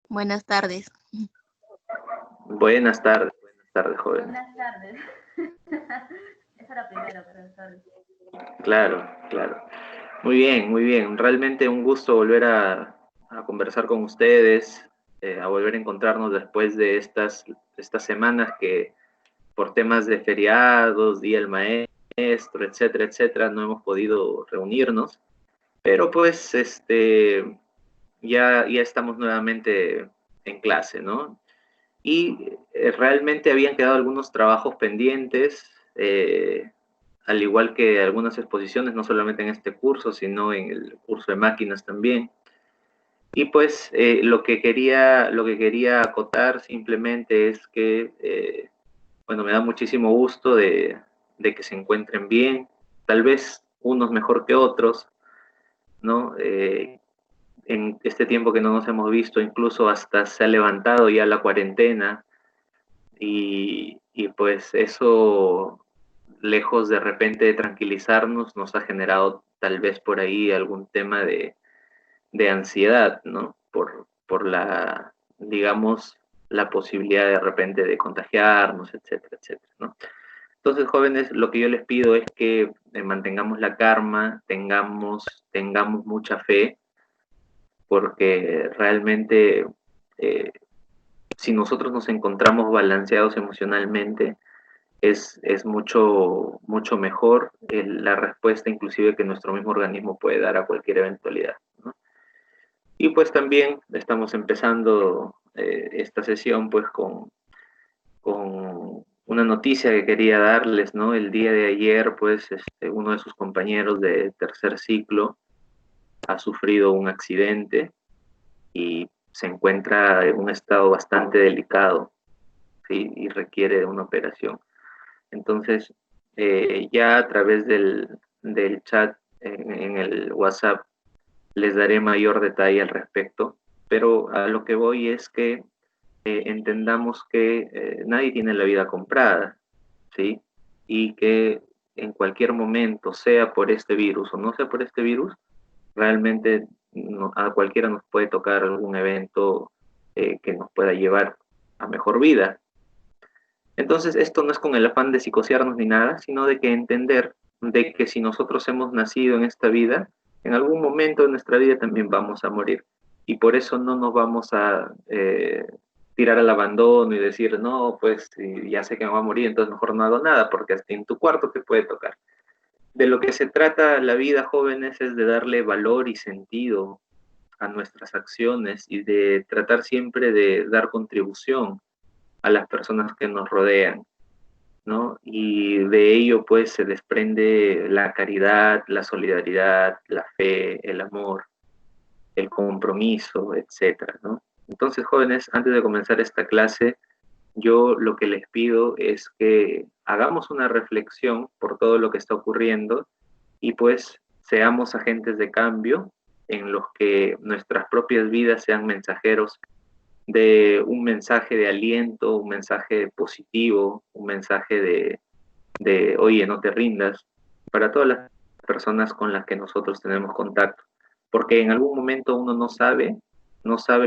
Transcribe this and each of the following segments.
Buenas tardes. Buenas tardes, jóvenes. Buenas tardes. Esa era primero, profesor. Claro, claro. Muy bien, muy bien. Realmente un gusto volver a conversar con ustedes, a volver a encontrarnos después de estas semanas que por temas de feriados, Día del Maestro, etcétera, etcétera, no hemos podido reunirnos. Pero pues ya estamos nuevamente en clase, ¿no? Y realmente habían quedado algunos trabajos pendientes, al igual que algunas exposiciones, no solamente en este curso, sino en el curso de máquinas también. Y pues lo que quería acotar simplemente es que, bueno, me da muchísimo gusto de que se encuentren bien, tal vez unos mejor que otros, ¿no? En este tiempo que no nos hemos visto, incluso hasta se ha levantado ya la cuarentena, y pues eso, lejos de repente de tranquilizarnos, nos ha generado tal vez por ahí algún tema de ansiedad, ¿no? Por la, digamos, la posibilidad de repente de contagiarnos, etcétera, etcétera, ¿no? Entonces, jóvenes, lo que yo les pido es que mantengamos la calma, tengamos mucha fe, porque realmente eh, si nosotros nos encontramos balanceados emocionalmente, es mucho, mucho mejor la respuesta inclusive que nuestro mismo organismo puede dar a cualquier eventualidad, ¿no? Y pues también estamos empezando esta sesión pues con una noticia que quería darles, ¿no? El día de ayer pues uno de sus compañeros de tercer ciclo ha sufrido un accidente y se encuentra en un estado bastante delicado, ¿sí? Y requiere de una operación. Entonces, ya a través del chat en el WhatsApp les daré mayor detalle al respecto, pero a lo que voy es que entendamos que nadie tiene la vida comprada, ¿sí? Y que en cualquier momento, sea por este virus o no sea por este virus, realmente a cualquiera nos puede tocar algún evento que nos pueda llevar a mejor vida. Entonces, esto no es con el afán de psicosearnos ni nada, sino de que entender de que si nosotros hemos nacido en esta vida, en algún momento de nuestra vida también vamos a morir. Y por eso no nos vamos a tirar al abandono y decir, no, pues ya sé que me voy a morir, entonces mejor no hago nada, porque hasta en tu cuarto te puede tocar. De lo que se trata la vida, jóvenes, es de darle valor y sentido a nuestras acciones y de tratar siempre de dar contribución a las personas que nos rodean, ¿no? Y de ello pues se desprende la caridad, la solidaridad, la fe, el amor, el compromiso, etcétera, ¿no? Entonces, jóvenes, antes de comenzar esta clase, yo lo que les pido es que hagamos una reflexión por todo lo que está ocurriendo y pues seamos agentes de cambio en los que nuestras propias vidas sean mensajeros de un mensaje de aliento, un mensaje positivo, un mensaje oye, no te rindas, para todas las personas con las que nosotros tenemos contacto. Porque en algún momento uno no sabe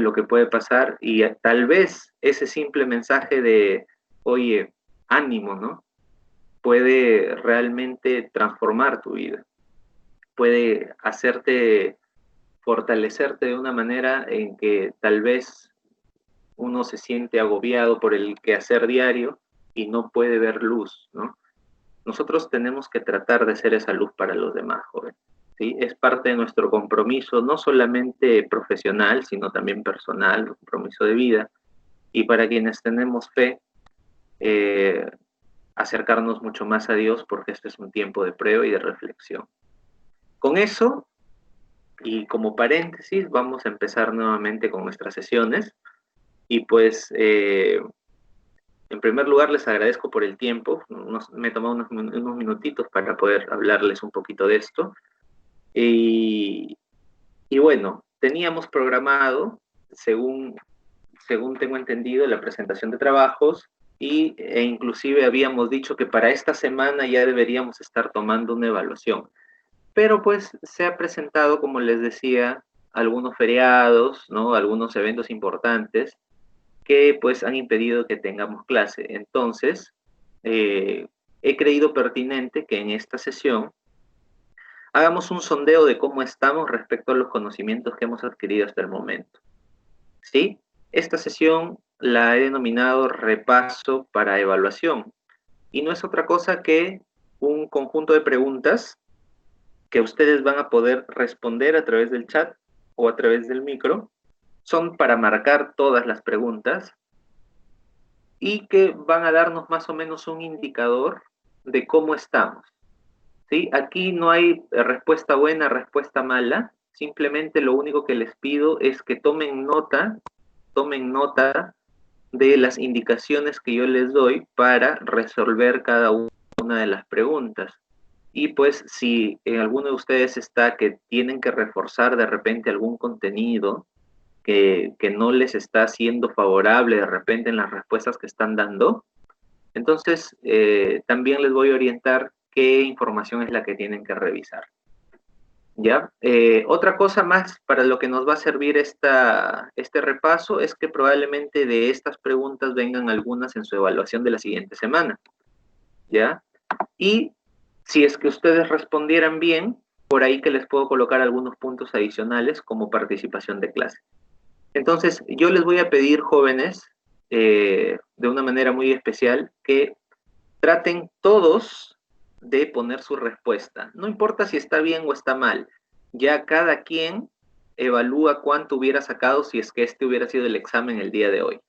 lo que puede pasar y tal vez ese simple mensaje de, oye, ánimo, ¿no? Puede realmente transformar tu vida, puede hacerte fortalecerte de una manera en que tal vez uno se siente agobiado por el quehacer diario y no puede ver luz, ¿no? Nosotros tenemos que tratar de ser esa luz para los demás, joven, ¿sí? Es parte de nuestro compromiso, no solamente profesional, sino también personal, compromiso de vida. Y para quienes tenemos fe, eh, acercarnos mucho más a Dios, porque este es un tiempo de prueba y de reflexión. Con eso, y como paréntesis, vamos a empezar nuevamente con nuestras sesiones. Y pues en primer lugar, les agradezco por el tiempo. Me he tomado unos minutitos para poder hablarles un poquito de esto. Y, y bueno, teníamos programado, según tengo entendido, la presentación de trabajos e inclusive habíamos dicho que para esta semana ya deberíamos estar tomando una evaluación. Pero pues se ha presentado, como les decía, algunos feriados, ¿no? Algunos eventos importantes que pues han impedido que tengamos clase. Entonces, he creído pertinente que en esta sesión hagamos un sondeo de cómo estamos respecto a los conocimientos que hemos adquirido hasta el momento. ¿Sí? Esta sesión la he denominado repaso para evaluación y no es otra cosa que un conjunto de preguntas que ustedes van a poder responder a través del chat o a través del micro. Son para marcar todas las preguntas y que van a darnos más o menos un indicador de cómo estamos. ¿Sí? Aquí no hay respuesta buena, respuesta mala. Simplemente lo único que les pido es que tomen nota de las indicaciones que yo les doy para resolver cada una de las preguntas. Y pues si en alguno de ustedes está que tienen que reforzar de repente algún contenido que no les está siendo favorable de repente en las respuestas que están dando, entonces también les voy a orientar qué información es la que tienen que revisar. ¿Ya? Otra cosa más para lo que nos va a servir este repaso es que probablemente de estas preguntas vengan algunas en su evaluación de la siguiente semana. ¿Ya? Y si es que ustedes respondieran bien, por ahí que les puedo colocar algunos puntos adicionales como participación de clase. Entonces, yo les voy a pedir, jóvenes, de una manera muy especial, que traten todos de poner su respuesta. No importa si está bien o está mal. Ya cada quien evalúa cuánto hubiera sacado si es que este hubiera sido el examen el día de hoy.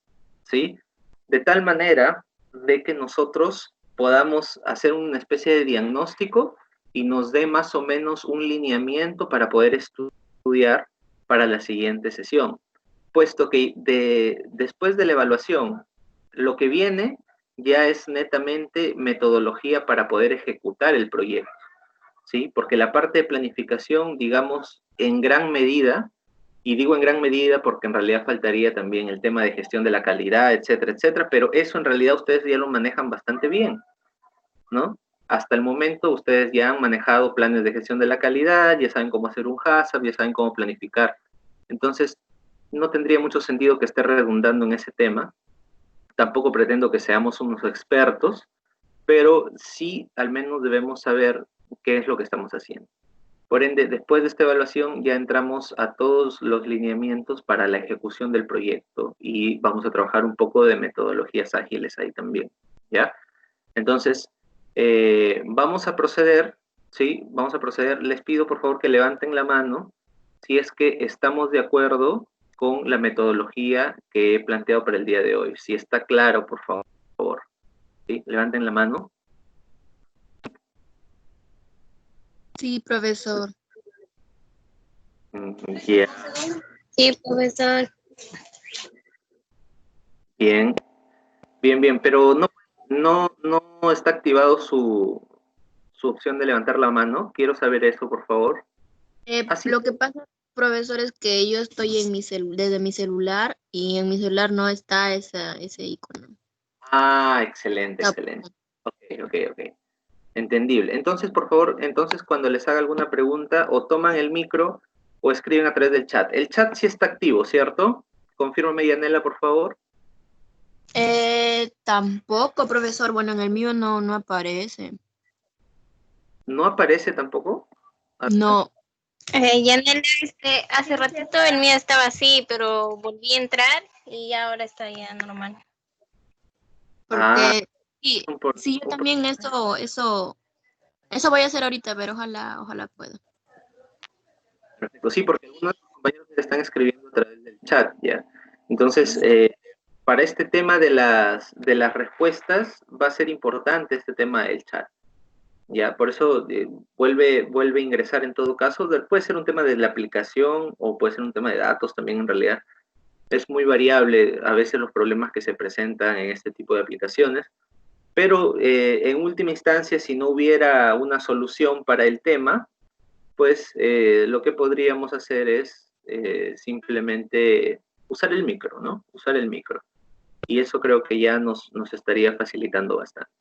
¿Sí? De tal manera de que nosotros podamos hacer una especie de diagnóstico y nos dé más o menos un lineamiento para poder estudiar para la siguiente sesión. Puesto que después de la evaluación, lo que viene ya es netamente metodología para poder ejecutar el proyecto, ¿sí? Porque la parte de planificación, digamos, en gran medida, y digo en gran medida porque en realidad faltaría también el tema de gestión de la calidad, etcétera, etcétera, pero eso en realidad ustedes ya lo manejan bastante bien, ¿no? Hasta el momento ustedes ya han manejado planes de gestión de la calidad, ya saben cómo hacer un HACCP, ya saben cómo planificar. Entonces, no tendría mucho sentido que esté redundando en ese tema. Tampoco pretendo que seamos unos expertos, pero sí al menos debemos saber qué es lo que estamos haciendo. Por ende, después de esta evaluación ya entramos a todos los lineamientos para la ejecución del proyecto y vamos a trabajar un poco de metodologías ágiles ahí también, ¿ya? Entonces, vamos a proceder, ¿sí? Vamos a proceder. Les pido por favor que levanten la mano si es que estamos de acuerdo con la metodología que he planteado para el día de hoy. Si está claro, por favor. ¿Sí? Levanten la mano. Sí, profesor. Bien, Sí, profesor. bien, bien, pero no está activado su opción de levantar la mano. Quiero saber eso, por favor. Así. Lo que pasa, profesor, es que yo estoy en desde mi celular y en mi celular no está ese icono. Ah, excelente, excelente. Ok. Entendible. Entonces, por favor, entonces cuando les haga alguna pregunta, o toman el micro o escriben a través del chat. El chat sí está activo, ¿cierto? Confírmame, Yanela, por favor. Tampoco, profesor. Bueno, en el mío no aparece. ¿No aparece tampoco? No. Yanela, hace ratito el mío estaba así, pero volví a entrar y ahora está ya normal. Porque sí, Sí, yo también eso voy a hacer ahorita, pero ojalá pueda. perfecto. Sí, porque algunos compañeros están escribiendo a través del chat, ¿ya? Entonces, para este tema de las respuestas, va a ser importante este tema del chat. Ya, por eso vuelve a ingresar en todo caso. Puede ser un tema de la aplicación o puede ser un tema de datos también en realidad. Es muy variable a veces los problemas que se presentan en este tipo de aplicaciones, pero en última instancia, si no hubiera una solución para el tema, pues lo que podríamos hacer es simplemente usar el micro, ¿no? Usar el micro. Y eso creo que ya nos estaría facilitando bastante.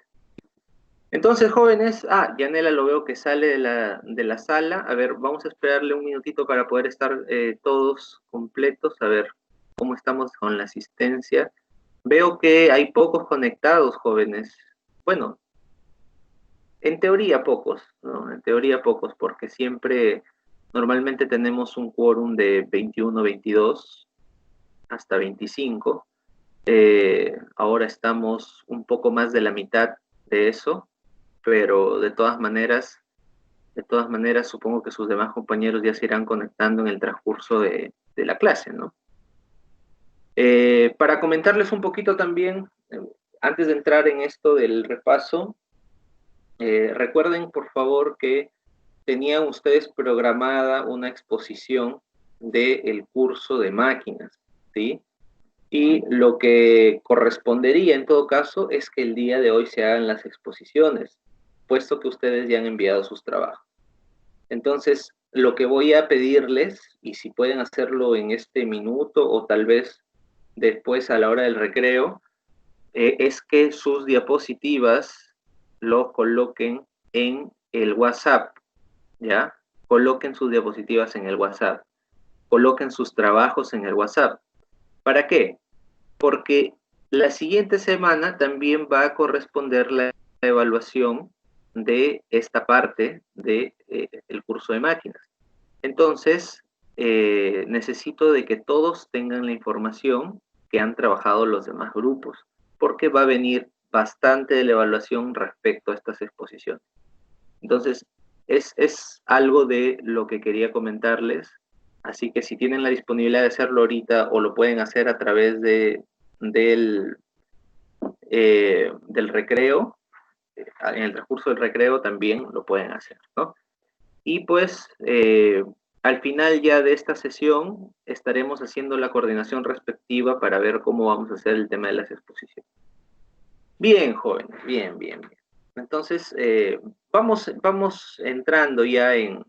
Entonces, jóvenes, Yanela lo veo que sale de la sala. A ver, vamos a esperarle un minutito para poder estar todos completos. A ver cómo estamos con la asistencia. Veo que hay pocos conectados, jóvenes. Bueno, en teoría pocos, ¿no? En teoría pocos, porque siempre, normalmente tenemos un quórum de 21, 22, hasta 25. Ahora estamos un poco más de la mitad de eso, pero de todas maneras, supongo que sus demás compañeros ya se irán conectando en el transcurso de la clase, ¿no? Para comentarles un poquito también, antes de entrar en esto del repaso, recuerden por favor que tenían ustedes programada una exposición del curso de máquinas, ¿sí? Y lo que correspondería en todo caso es que el día de hoy se hagan las exposiciones, puesto que ustedes ya han enviado sus trabajos. Entonces, lo que voy a pedirles, y si pueden hacerlo en este minuto o tal vez después a la hora del recreo, es que sus diapositivas lo coloquen en el WhatsApp, ¿ya? Coloquen sus diapositivas en el WhatsApp, coloquen sus trabajos en el WhatsApp. ¿Para qué? Porque la siguiente semana también va a corresponder la evaluación de esta parte de, el curso de máquinas. Entonces, necesito de que todos tengan la información que han trabajado los demás grupos, porque va a venir bastante de la evaluación respecto a estas exposiciones. Entonces, es algo de lo que quería comentarles, así que si tienen la disponibilidad de hacerlo ahorita o lo pueden hacer a través del recreo, en el transcurso del recreo también lo pueden hacer, ¿no? Y pues al final ya de esta sesión estaremos haciendo la coordinación respectiva para ver cómo vamos a hacer el tema de las exposiciones. Bien, jóvenes, bien, bien, bien. Entonces, vamos entrando ya en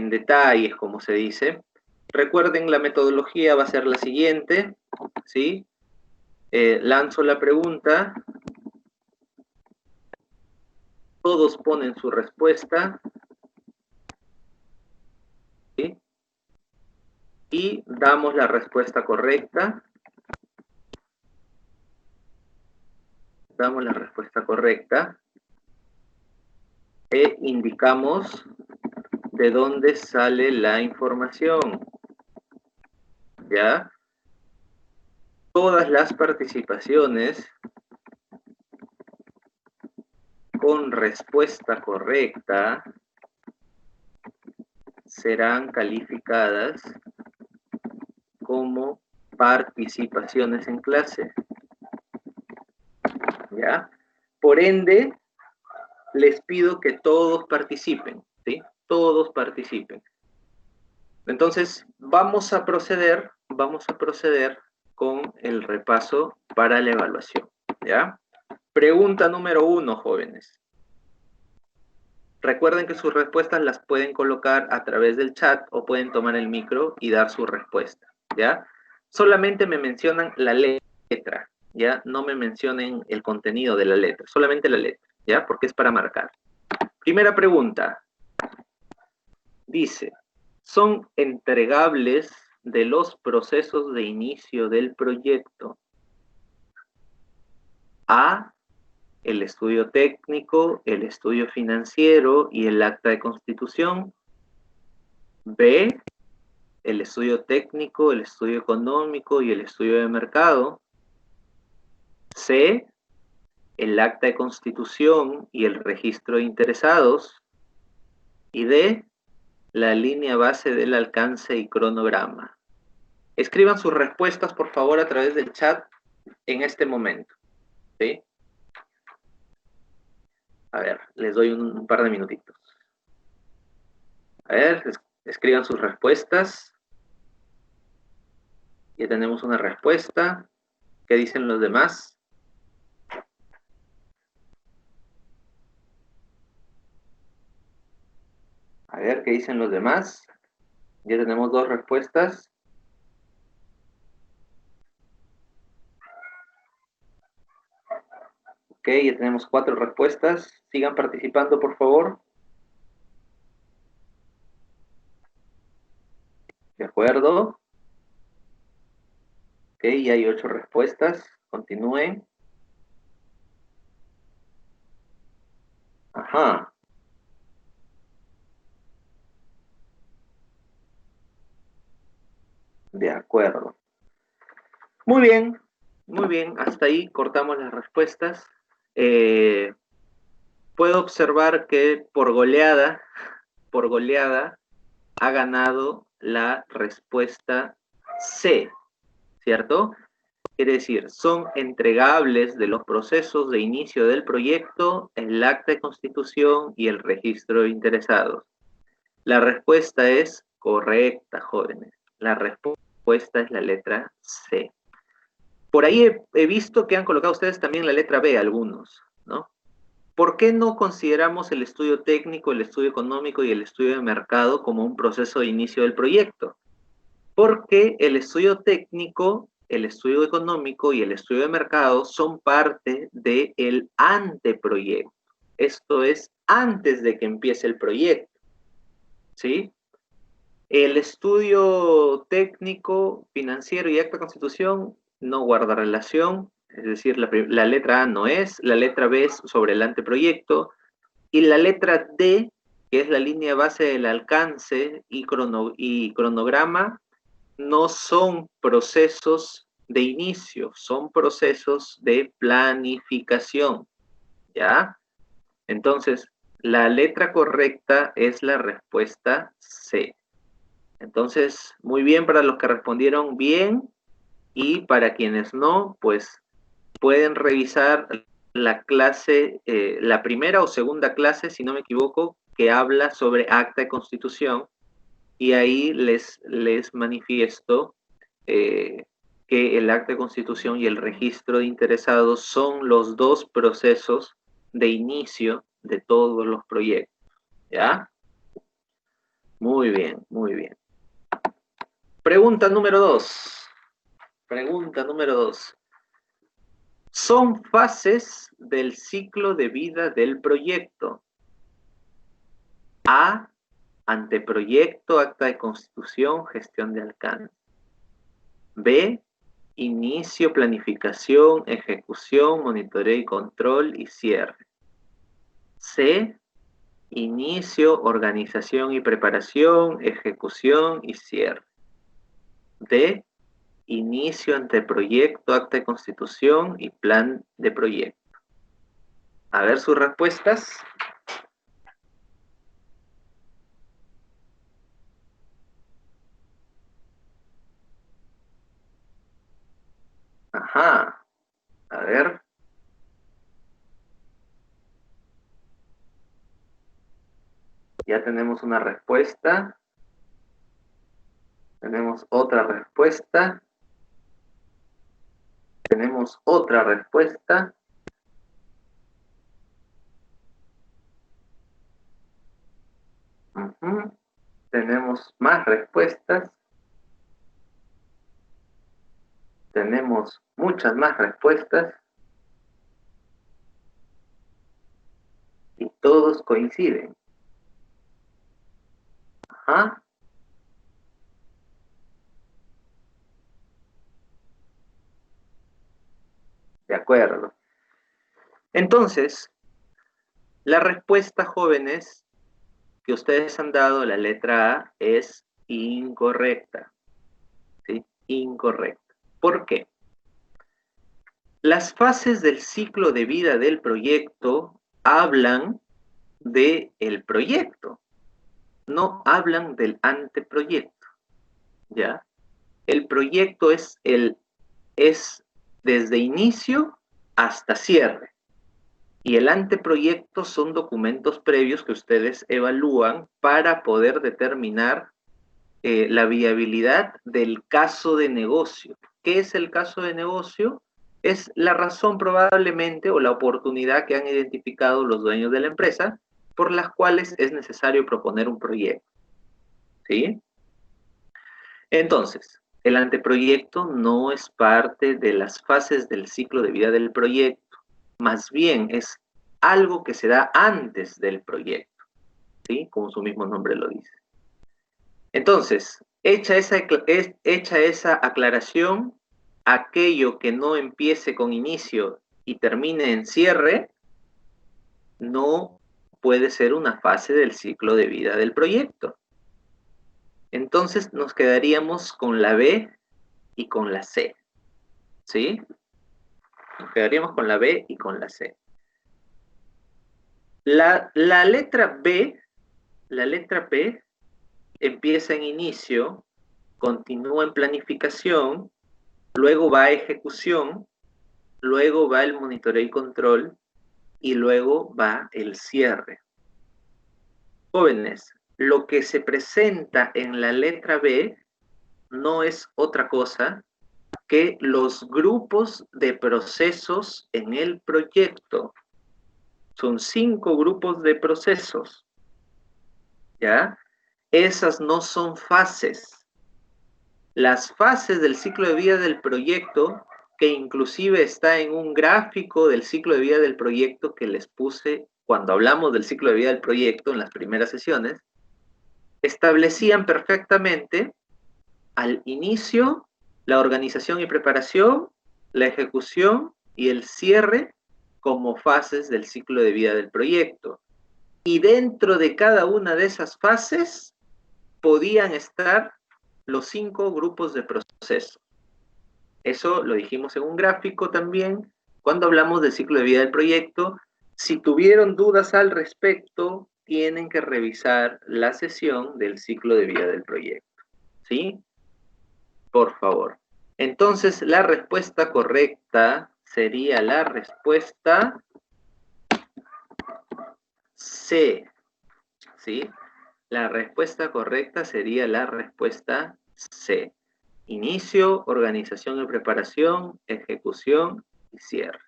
detalles, como se dice. Recuerden, la metodología va a ser la siguiente, ¿sí? Lanzo la pregunta. Todos ponen su respuesta. ¿Sí? Y damos la respuesta correcta. Damos la respuesta correcta. E indicamos de dónde sale la información. ¿Ya? Todas las participaciones con respuesta correcta serán calificadas como participaciones en clase. ¿Ya? Por ende, les pido que todos participen, ¿sí? Todos participen. Entonces, vamos a proceder con el repaso para la evaluación, ¿ya? Pregunta número 1, jóvenes. Recuerden que sus respuestas las pueden colocar a través del chat o pueden tomar el micro y dar su respuesta, ¿ya? Solamente me mencionan la letra, ¿ya? No me mencionen el contenido de la letra, solamente la letra, ¿ya? Porque es para marcar. Primera pregunta. Dice, ¿son entregables de los procesos de inicio del proyecto? A, el estudio técnico, el estudio financiero y el acta de constitución. B, el estudio técnico, el estudio económico y el estudio de mercado. C, el acta de constitución y el registro de interesados. Y D, la línea base del alcance y cronograma. Escriban sus respuestas, por favor, a través del chat en este momento, ¿sí? A ver, les doy un par de minutitos. A ver, escriban sus respuestas. Ya tenemos una respuesta. ¿Qué dicen los demás? A ver, ¿qué dicen los demás? Ya tenemos 2 respuestas. Ok, ya tenemos 4 respuestas. Sigan participando, por favor. De acuerdo. Ok, ya hay 8 respuestas. Continúen. Ajá. De acuerdo. Muy bien, muy bien. Hasta ahí cortamos las respuestas. Puedo observar que por goleada, ha ganado la respuesta C, ¿cierto? Quiere decir, son entregables de los procesos de inicio del proyecto, el acta de constitución y el registro de interesados. La respuesta es correcta, jóvenes. La respuesta es la letra C. Por ahí he visto que han colocado ustedes también la letra B, algunos, ¿no? ¿Por qué no consideramos el estudio técnico, el estudio económico y el estudio de mercado como un proceso de inicio del proyecto? Porque el estudio técnico, el estudio económico y el estudio de mercado son parte del anteproyecto. Esto es antes de que empiece el proyecto, ¿sí? El estudio técnico, financiero y acta de constitución no guarda relación, es decir, la letra A no es, la letra B es sobre el anteproyecto, y la letra D, que es la línea base del alcance y cronograma, no son procesos de inicio, son procesos de planificación, ¿ya? Entonces, la letra correcta es la respuesta C. Entonces, muy bien para los que respondieron bien, y para quienes no, pues pueden revisar la clase, la primera o segunda clase, si no me equivoco, que habla sobre acta de constitución, y ahí les manifiesto que el acta de constitución y el registro de interesados son los dos procesos de inicio de todos los proyectos, ¿ya? Muy bien, muy bien. Pregunta número 2. Pregunta número 2. Son fases del ciclo de vida del proyecto. A, anteproyecto, acta de constitución, gestión de alcance. B, inicio, planificación, ejecución, monitoreo y control y cierre. C, inicio, organización y preparación, ejecución y cierre. D, inicio, anteproyecto, acta de constitución y plan de proyecto. A ver sus respuestas. Ajá. A ver. Ya tenemos una respuesta. Tenemos otra respuesta. Tenemos otra respuesta. Tenemos más respuestas. Tenemos muchas más respuestas. Y todos coinciden. Ajá. De acuerdo. Entonces, la respuesta, jóvenes, que ustedes han dado, la letra A, es incorrecta. ¿Sí? Incorrecta. ¿Por qué? Las fases del ciclo de vida del proyecto hablan del proyecto, no hablan del anteproyecto, ¿ya? El proyecto es desde inicio hasta cierre, y el anteproyecto son documentos previos que ustedes evalúan para poder determinar la viabilidad del caso de negocio. ¿Qué es el caso de negocio? Es la razón probablemente o la oportunidad que han identificado los dueños de la empresa por las cuales es necesario proponer un proyecto. ¿Sí? Entonces, el anteproyecto no es parte de las fases del ciclo de vida del proyecto. más bien es algo que se da antes del proyecto, ¿sí? Como su mismo nombre lo dice. Entonces, hecha esa aclaración, aquello que no empiece con inicio y termine en cierre, no puede ser una fase del ciclo de vida del proyecto. Entonces nos quedaríamos con la B y con la C, ¿sí? Nos quedaríamos con la B y con la C. La letra B, la letra P, empieza en inicio, continúa en planificación, luego va a ejecución, luego va el monitoreo y control, y luego va el cierre. Jóvenes, lo que se presenta en la letra B no es otra cosa que los grupos de procesos en el proyecto. Son 5 grupos de procesos, ¿ya? Esas no son fases. Las fases del ciclo de vida del proyecto, que inclusive está en un gráfico del ciclo de vida del proyecto que les puse cuando hablamos del ciclo de vida del proyecto en las primeras sesiones, establecían perfectamente al inicio la organización y preparación, la ejecución y el cierre como fases del ciclo de vida del proyecto. Y dentro de cada una de esas fases podían estar los 5 grupos de procesos. Eso lo dijimos en un gráfico también cuando hablamos del ciclo de vida del proyecto. Si tuvieron dudas al respecto, tienen que revisar la sesión del ciclo de vida del proyecto, ¿sí? Por favor. Entonces, la respuesta correcta sería la respuesta C, ¿sí? La respuesta correcta sería la respuesta C. Inicio, organización y preparación, ejecución y cierre.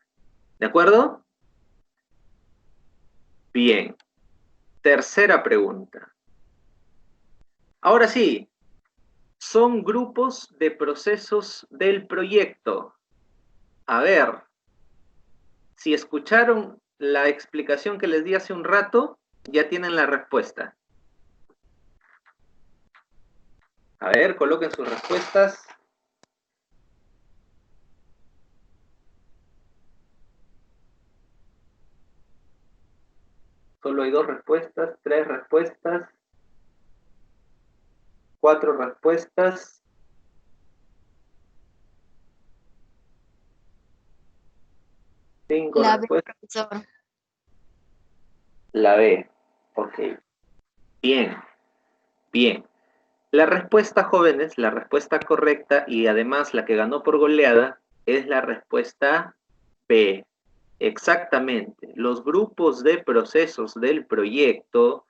¿De acuerdo? Bien. Tercera pregunta. Ahora sí, son grupos de procesos del proyecto. A ver, si escucharon la explicación que les di hace un rato, ya tienen la respuesta. A ver, coloquen sus respuestas. Solo hay 2 respuestas, 3 respuestas, 4 respuestas. La B, Respuestas. profesor. La B. Ok. Bien. Bien. La respuesta, jóvenes, la respuesta correcta y además la que ganó por goleada es la respuesta B. Exactamente. Los grupos de procesos del proyecto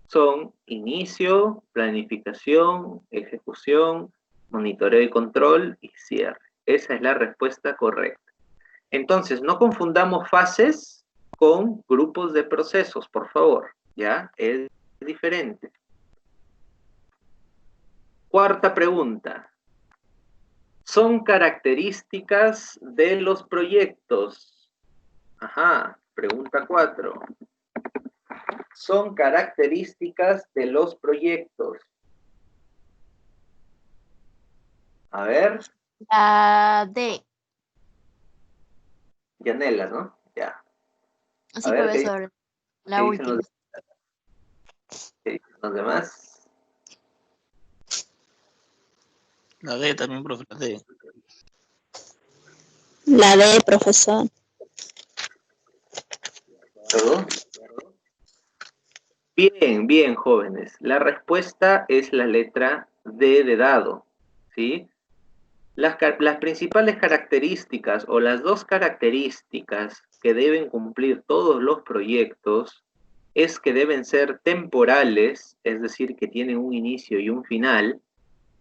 son inicio, planificación, ejecución, monitoreo y control y cierre. Esa es la respuesta correcta. Entonces, no confundamos fases con grupos de procesos, por favor. ¿Ya? Es diferente. Cuarta pregunta. Son características de los proyectos. Ajá, pregunta 4. Son características de los proyectos. A ver. La D. Yanela, ¿no? Ya. Sí, A ver, profesor. La ¿qué dicen última. ¿qué dicen los demás? La D también, profe, la D. La D, profesor. ¿Todo? Bien, bien, jóvenes. La respuesta es la letra D de dado, ¿sí? Las principales características o las 2 características que deben cumplir todos los proyectos es que deben ser temporales, es decir, que tienen un inicio y un final,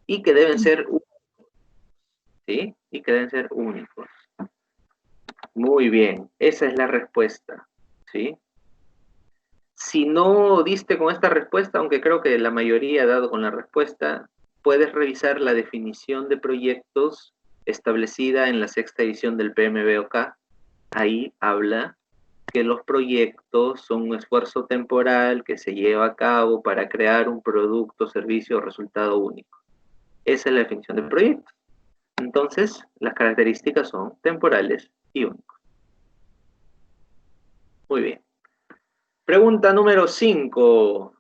y que deben ser únicos, ¿sí? Y que deben ser únicos. Muy bien, esa es la respuesta, ¿sí? Si no diste con esta respuesta, aunque creo que la mayoría ha dado con la respuesta, puedes revisar la definición de proyectos establecida en la 6ª edición del PMBOK, ahí habla que los proyectos son un esfuerzo temporal que se lleva a cabo para crear un producto, servicio o resultado único. Esa es la definición del proyecto. Entonces, las características son temporales y únicos. Muy bien. Pregunta número 5.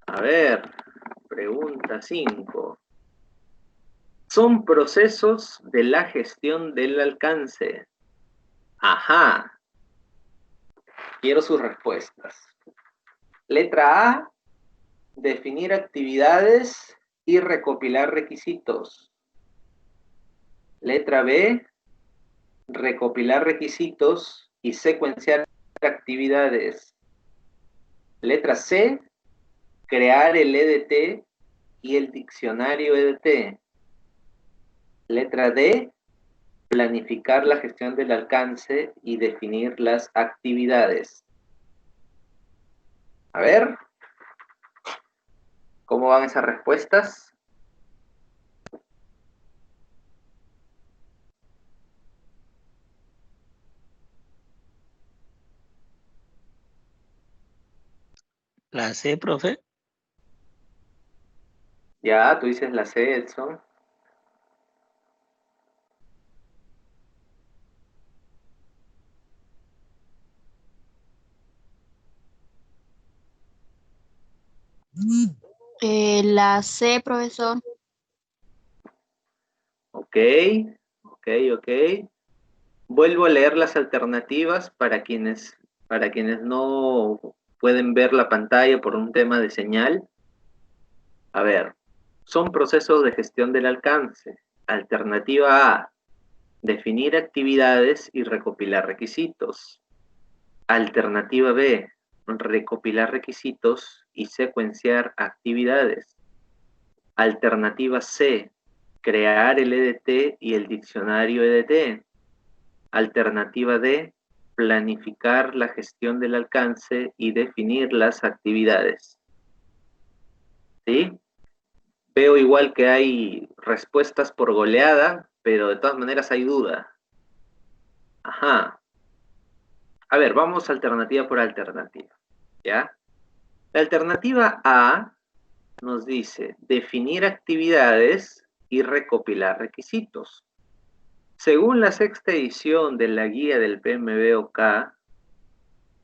A ver, pregunta 5. Son procesos de la gestión del alcance. Ajá. Quiero sus respuestas. Letra A, definir actividades y recopilar requisitos. Letra B, recopilar requisitos y secuenciar actividades. Letra C, crear el EDT y el diccionario EDT. Letra D, planificar la gestión del alcance y definir las actividades. A ver, ¿cómo van esas respuestas? La C, profe. Ya, tú dices la C, Edson. La C, profesor. Ok. Vuelvo a leer las alternativas para quienes no pueden ver la pantalla por un tema de señal. A ver, son procesos de gestión del alcance. Alternativa A, definir actividades y recopilar requisitos. Alternativa B, recopilar requisitos y secuenciar actividades. Alternativa C, crear el EDT y el diccionario EDT. Alternativa D, planificar la gestión del alcance y definir las actividades. ¿Sí? Veo igual que hay respuestas por goleada, pero de todas maneras hay duda. Ajá. A ver, vamos alternativa por alternativa. ¿Ya? La alternativa A nos dice definir actividades y recopilar requisitos. Según la sexta edición de la guía del PMBOK,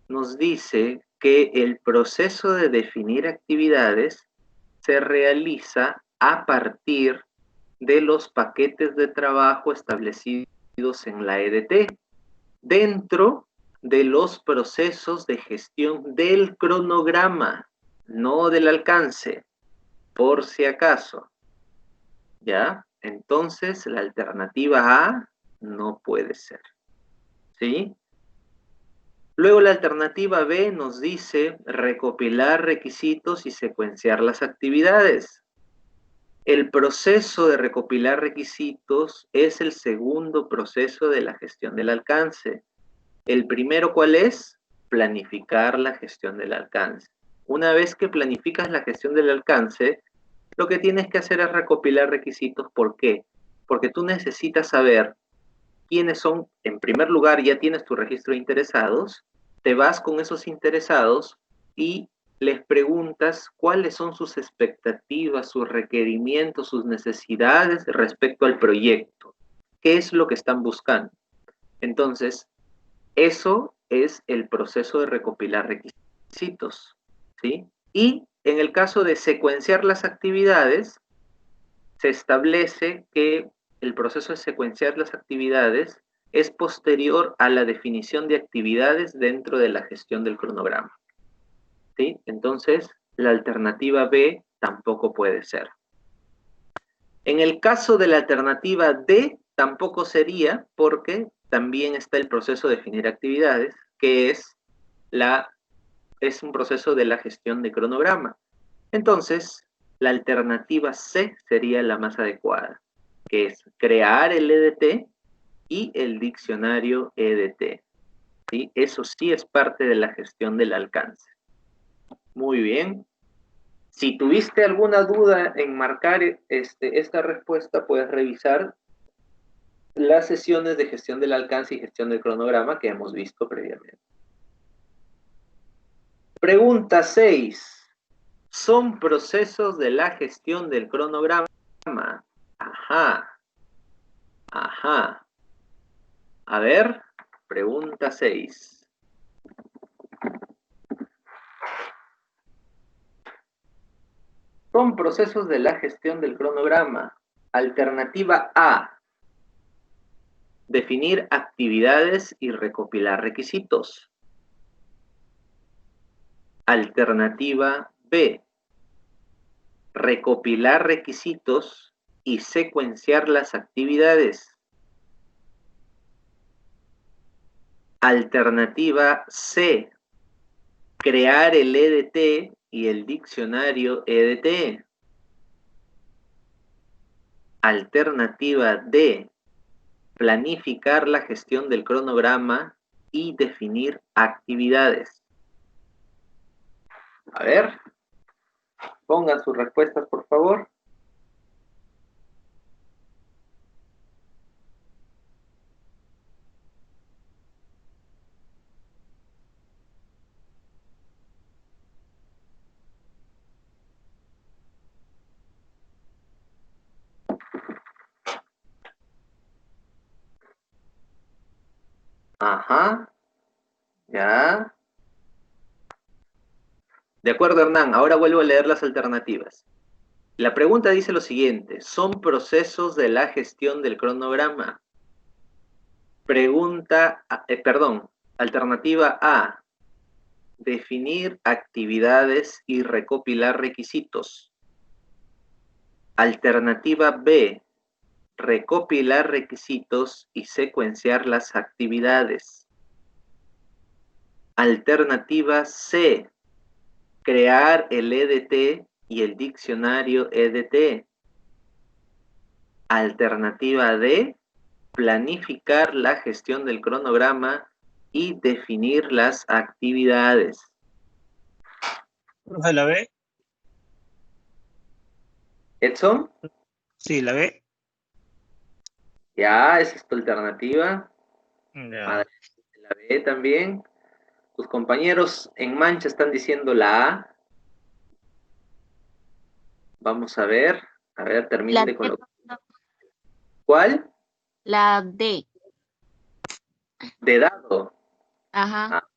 nos dice que el proceso de definir actividades se realiza a partir de los paquetes de trabajo establecidos en la EDT, dentro de los procesos de gestión del cronograma, no del alcance, por si acaso. ¿Ya? Entonces, la alternativa A no puede ser. ¿Sí? Luego la alternativa B nos dice recopilar requisitos y secuenciar las actividades. El proceso de recopilar requisitos es el segundo proceso de la gestión del alcance. El primero, ¿cuál es? Planificar la gestión del alcance. Una vez que planificas la gestión del alcance, lo que tienes que hacer es recopilar requisitos. ¿Por qué? Porque tú necesitas saber quiénes son, en primer lugar, ya tienes tu registro de interesados, te vas con esos interesados y les preguntas cuáles son sus expectativas, sus requerimientos, sus necesidades respecto al proyecto. ¿Qué es lo que están buscando? Entonces, eso es el proceso de recopilar requisitos, ¿sí? Y en el caso de secuenciar las actividades, se establece que el proceso de secuenciar las actividades es posterior a la definición de actividades dentro de la gestión del cronograma. ¿Sí? Entonces, la alternativa B tampoco puede ser. En el caso de la alternativa D, tampoco sería porque también está el proceso de definir actividades, que es un proceso de la gestión de cronograma. Entonces, la alternativa C sería la más adecuada, que es crear el EDT y el diccionario EDT. ¿Sí? Eso sí es parte de la gestión del alcance. Muy bien. Si tuviste alguna duda en marcar esta respuesta, puedes revisar las sesiones de gestión del alcance y gestión del cronograma que hemos visto previamente. Pregunta 6. ¿Son procesos de la gestión del cronograma? Ajá. Ajá. A ver, pregunta 6. Son procesos de la gestión del cronograma. Alternativa A. Definir actividades y recopilar requisitos. Alternativa B. Recopilar requisitos y secuenciar las actividades. Alternativa C. Crear el EDT y el diccionario EDT. Alternativa D. Planificar la gestión del cronograma y definir actividades. A ver, pongan sus respuestas, por favor. Ajá, ya. De acuerdo, Hernán, ahora vuelvo a leer las alternativas. La pregunta dice lo siguiente: ¿son procesos de la gestión del cronograma? Alternativa A, definir actividades y recopilar requisitos. Alternativa B, recopilar requisitos y secuenciar las actividades. Alternativa C, crear el EDT y el diccionario EDT. Alternativa D, planificar la gestión del cronograma y definir las actividades. Profe, ¿la B? ¿Edson? Sí, la B. Ya, esa es tu alternativa. Ya. La B también. Tus compañeros en mancha están diciendo la A. Vamos a ver. A ver, terminen de colocar. ¿Cuál? La D. De dado. Ajá.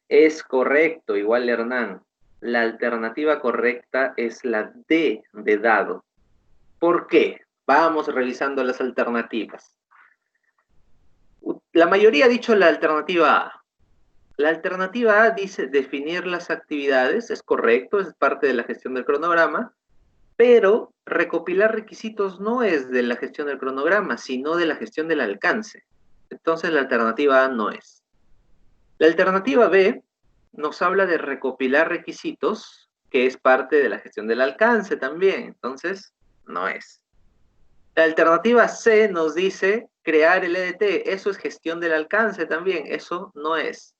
Es correcto, igual Hernán. La alternativa correcta es la D de dado. ¿Por qué? Vamos revisando las alternativas. La mayoría ha dicho la alternativa A. La alternativa A dice definir las actividades, es correcto, es parte de la gestión del cronograma, pero recopilar requisitos no es de la gestión del cronograma, sino de la gestión del alcance. Entonces la alternativa A no es. La alternativa B nos habla de recopilar requisitos, que es parte de la gestión del alcance también, entonces no es. La alternativa C nos dice crear el EDT, eso es gestión del alcance también, eso no es.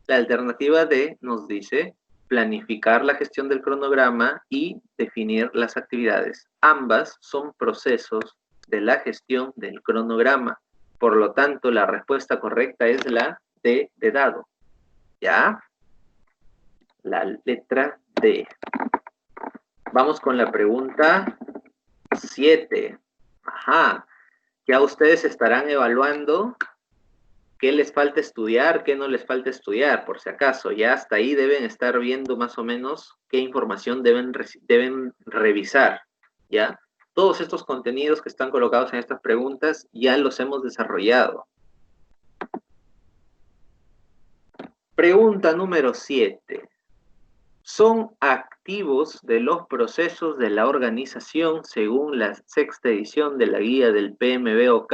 La alternativa D nos dice planificar la gestión del cronograma y definir las actividades. Ambas son procesos de la gestión del cronograma. Por lo tanto, la respuesta correcta es la D de dado. ¿Ya? La letra D. Vamos con la pregunta 7. Ajá. Ya ustedes estarán evaluando qué les falta estudiar, qué no les falta estudiar, por si acaso. Ya hasta ahí deben estar viendo más o menos qué información deben revisar. ¿Ya? Todos estos contenidos que están colocados en estas preguntas ya los hemos desarrollado. Pregunta número 7. ¿Son activos de los procesos de la organización según la sexta edición de la guía del PMBOK,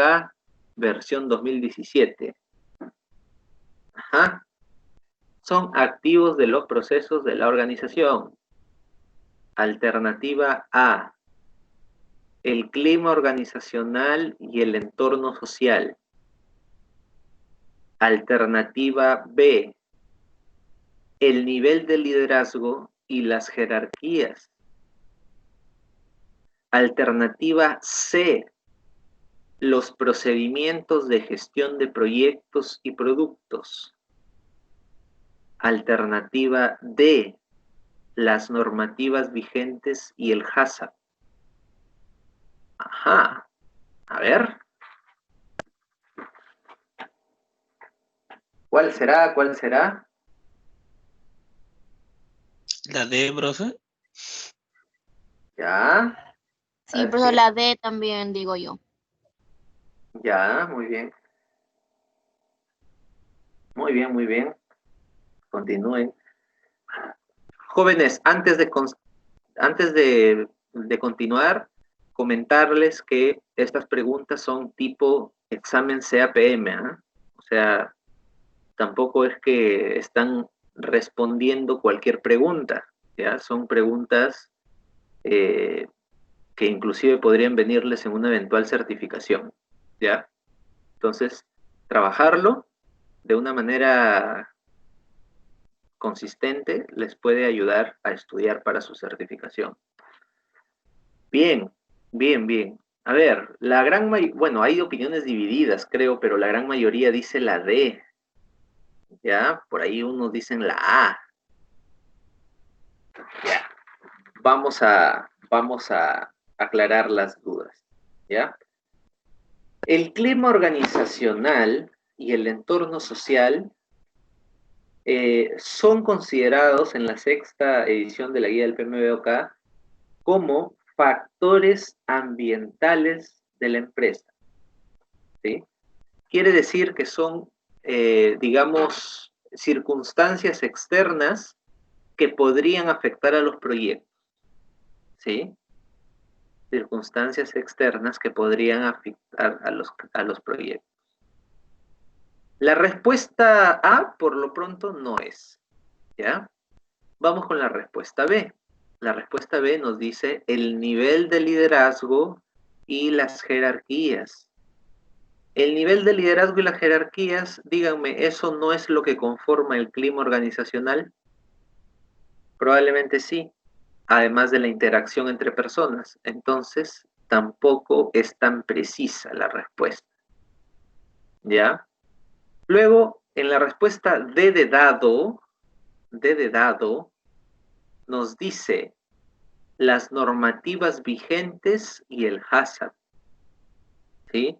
versión 2017? Ajá. Son activos de los procesos de la organización. Alternativa A. El clima organizacional y el entorno social. Alternativa B. El nivel de liderazgo y las jerarquías. Alternativa C. los procedimientos de gestión de proyectos y productos. Alternativa D, las normativas vigentes y el HACCP. Ajá, a ver. ¿Cuál será? ¿Cuál será? La D, profe. Ya. Sí, pero la D también digo yo. Ya, muy bien. Muy bien, muy bien. Continúen. Jóvenes, antes de continuar, comentarles que estas preguntas son tipo examen CAPM, ¿eh? O sea, tampoco es que están respondiendo cualquier pregunta, ¿ya? Son preguntas que inclusive podrían venirles en una eventual certificación, ¿ya? Entonces, trabajarlo de una manera consistente les puede ayudar a estudiar para su certificación. Bien, bien, bien. A ver, bueno, hay opiniones divididas, creo, pero la gran mayoría dice la D. ¿Ya? Por ahí unos dicen la A. Ya. Vamos a aclarar las dudas. ¿Ya? El clima organizacional y el entorno social son considerados en la 6ª edición de la guía del PMBOK como factores ambientales de la empresa. ¿Sí? Quiere decir que son, digamos, circunstancias externas que podrían afectar a los proyectos. ¿Sí? Circunstancias externas que podrían afectar a los proyectos. La respuesta A, por lo pronto, no es. ¿Ya? Vamos con la respuesta B. La respuesta B nos dice el nivel de liderazgo y las jerarquías. El nivel de liderazgo y las jerarquías, díganme, ¿eso no es lo que conforma el clima organizacional? Probablemente sí, además de la interacción entre personas. Entonces, tampoco es tan precisa la respuesta. ¿Ya? Luego, en la respuesta D de dado, nos dice las normativas vigentes y el HACCP. ¿Sí?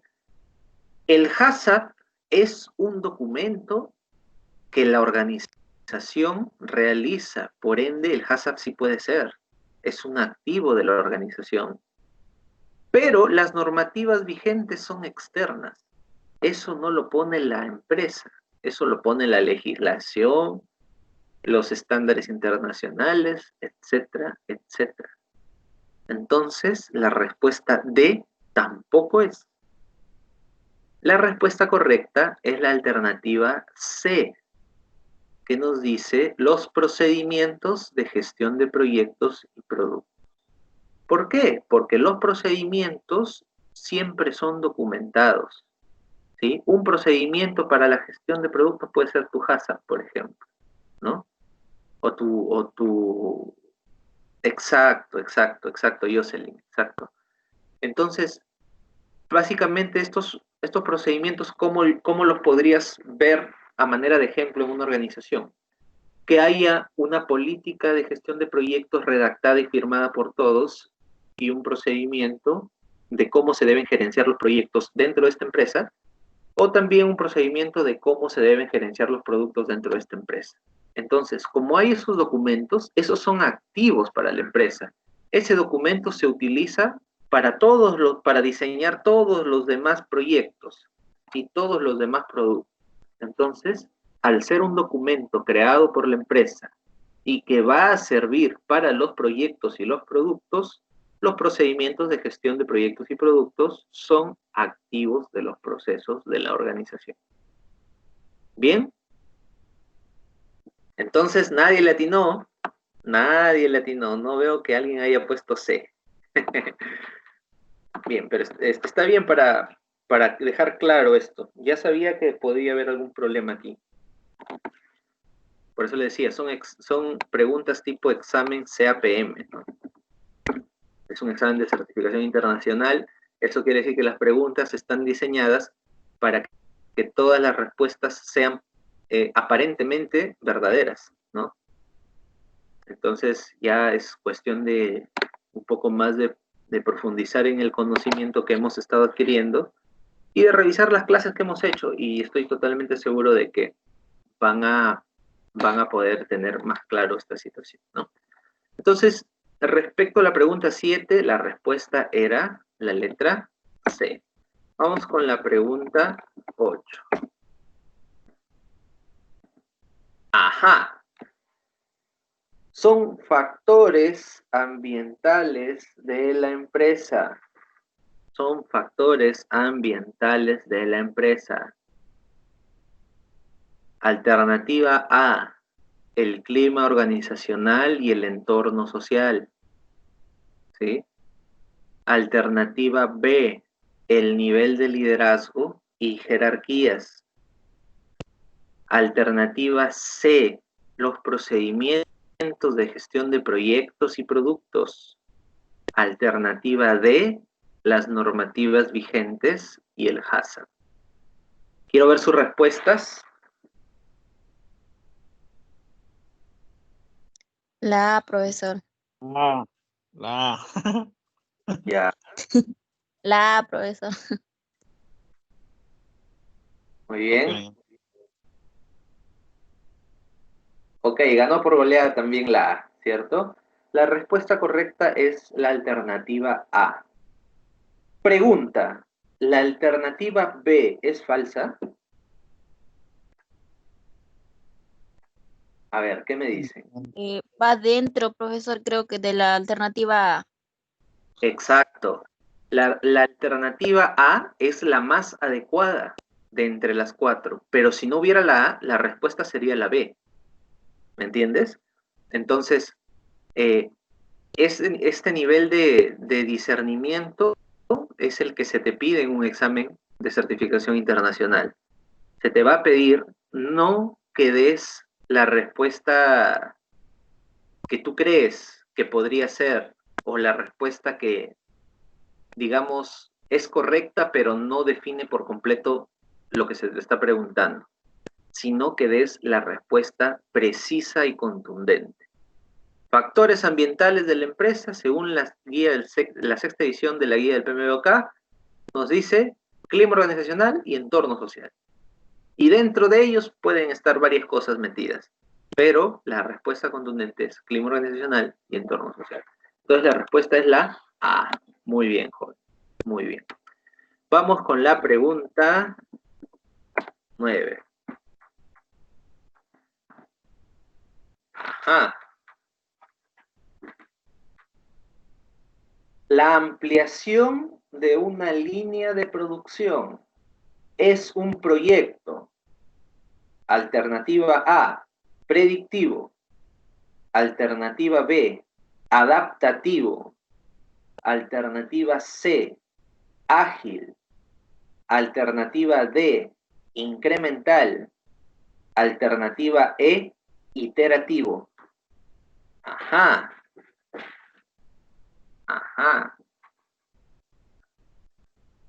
El HACCP es un documento que la organización realiza, por ende el HACCP sí puede ser, es un activo de la organización. Pero las normativas vigentes son externas, eso no lo pone la empresa, eso lo pone la legislación, los estándares internacionales, etcétera, etcétera. Entonces, la respuesta D tampoco es. La respuesta correcta es la alternativa C, que nos dice los procedimientos de gestión de proyectos y productos. ¿Por qué? Porque los procedimientos siempre son documentados. ¿Sí? Un procedimiento para la gestión de productos puede ser tu HACCP, por ejemplo, ¿no? Exacto, Jocelyn, exacto. Entonces, básicamente estos procedimientos, ¿cómo los podrías ver a manera de ejemplo en una organización? Que haya una política de gestión de proyectos redactada y firmada por todos y un procedimiento de cómo se deben gerenciar los proyectos dentro de esta empresa, o también un procedimiento de cómo se deben gerenciar los productos dentro de esta empresa. Entonces, como hay esos documentos, esos son activos para la empresa. Ese documento se utiliza para diseñar todos los demás proyectos y todos los demás productos. Entonces, al ser un documento creado por la empresa y que va a servir para los proyectos y los productos, los procedimientos de gestión de proyectos y productos son activos de los procesos de la organización. ¿Bien? Entonces, nadie le atinó, no veo que alguien haya puesto C. Bien, pero está bien para dejar claro esto. Ya sabía que podía haber algún problema aquí. Por eso le decía, son preguntas tipo examen CAPM, ¿no? Es un examen de certificación internacional Eso quiere decir que las preguntas están diseñadas para que todas las respuestas sean aparentemente verdaderas, ¿no? Entonces ya es cuestión de un poco más de profundizar en el conocimiento que hemos estado adquiriendo y de revisar las clases que hemos hecho, y estoy totalmente seguro de que van a poder tener más claro esta situación, ¿no? Entonces, respecto a la pregunta 7, la respuesta era la letra C. Vamos con la pregunta 8. Ajá. Son factores ambientales de la empresa. Son factores ambientales de la empresa. Alternativa A, el clima organizacional y el entorno social. ¿Sí? Alternativa B, el nivel de liderazgo y jerarquías. Alternativa C, los procedimientos de gestión de proyectos y productos. Alternativa D, las normativas vigentes y el HACCP. Quiero ver sus respuestas. La A, profesor. La. Ya, La A, profesor. muy bien. Ok. Ok, ganó por goleada también la A, ¿cierto? La respuesta correcta es la alternativa A. Pregunta, ¿la alternativa B es falsa? A ver, ¿qué me dicen? Va dentro, profesor, creo que de la alternativa A. Exacto. La alternativa A es la más adecuada de entre las cuatro, pero si no hubiera la A, la respuesta sería la B. ¿Me entiendes? Entonces, este nivel de discernimiento es el que se te pide en un examen de certificación internacional. Se te va a pedir no que des la respuesta que tú crees que podría ser o la respuesta que, digamos, es correcta, pero no define por completo lo que se te está preguntando, sino que des la respuesta precisa y contundente. Factores ambientales de la empresa, según la sexta edición de la guía del PMBOK, nos dice clima organizacional y entorno social. Y dentro de ellos pueden estar varias cosas metidas, pero la respuesta contundente es clima organizacional y entorno social. Entonces la respuesta es la A. Muy bien, joven. Muy bien. Vamos con la pregunta 9. Ajá. La ampliación de una línea de producción es un proyecto. Alternativa A, predictivo. Alternativa B, adaptativo. Alternativa C, ágil. Alternativa D, incremental. Alternativa E, iterativo. Ajá. Ajá.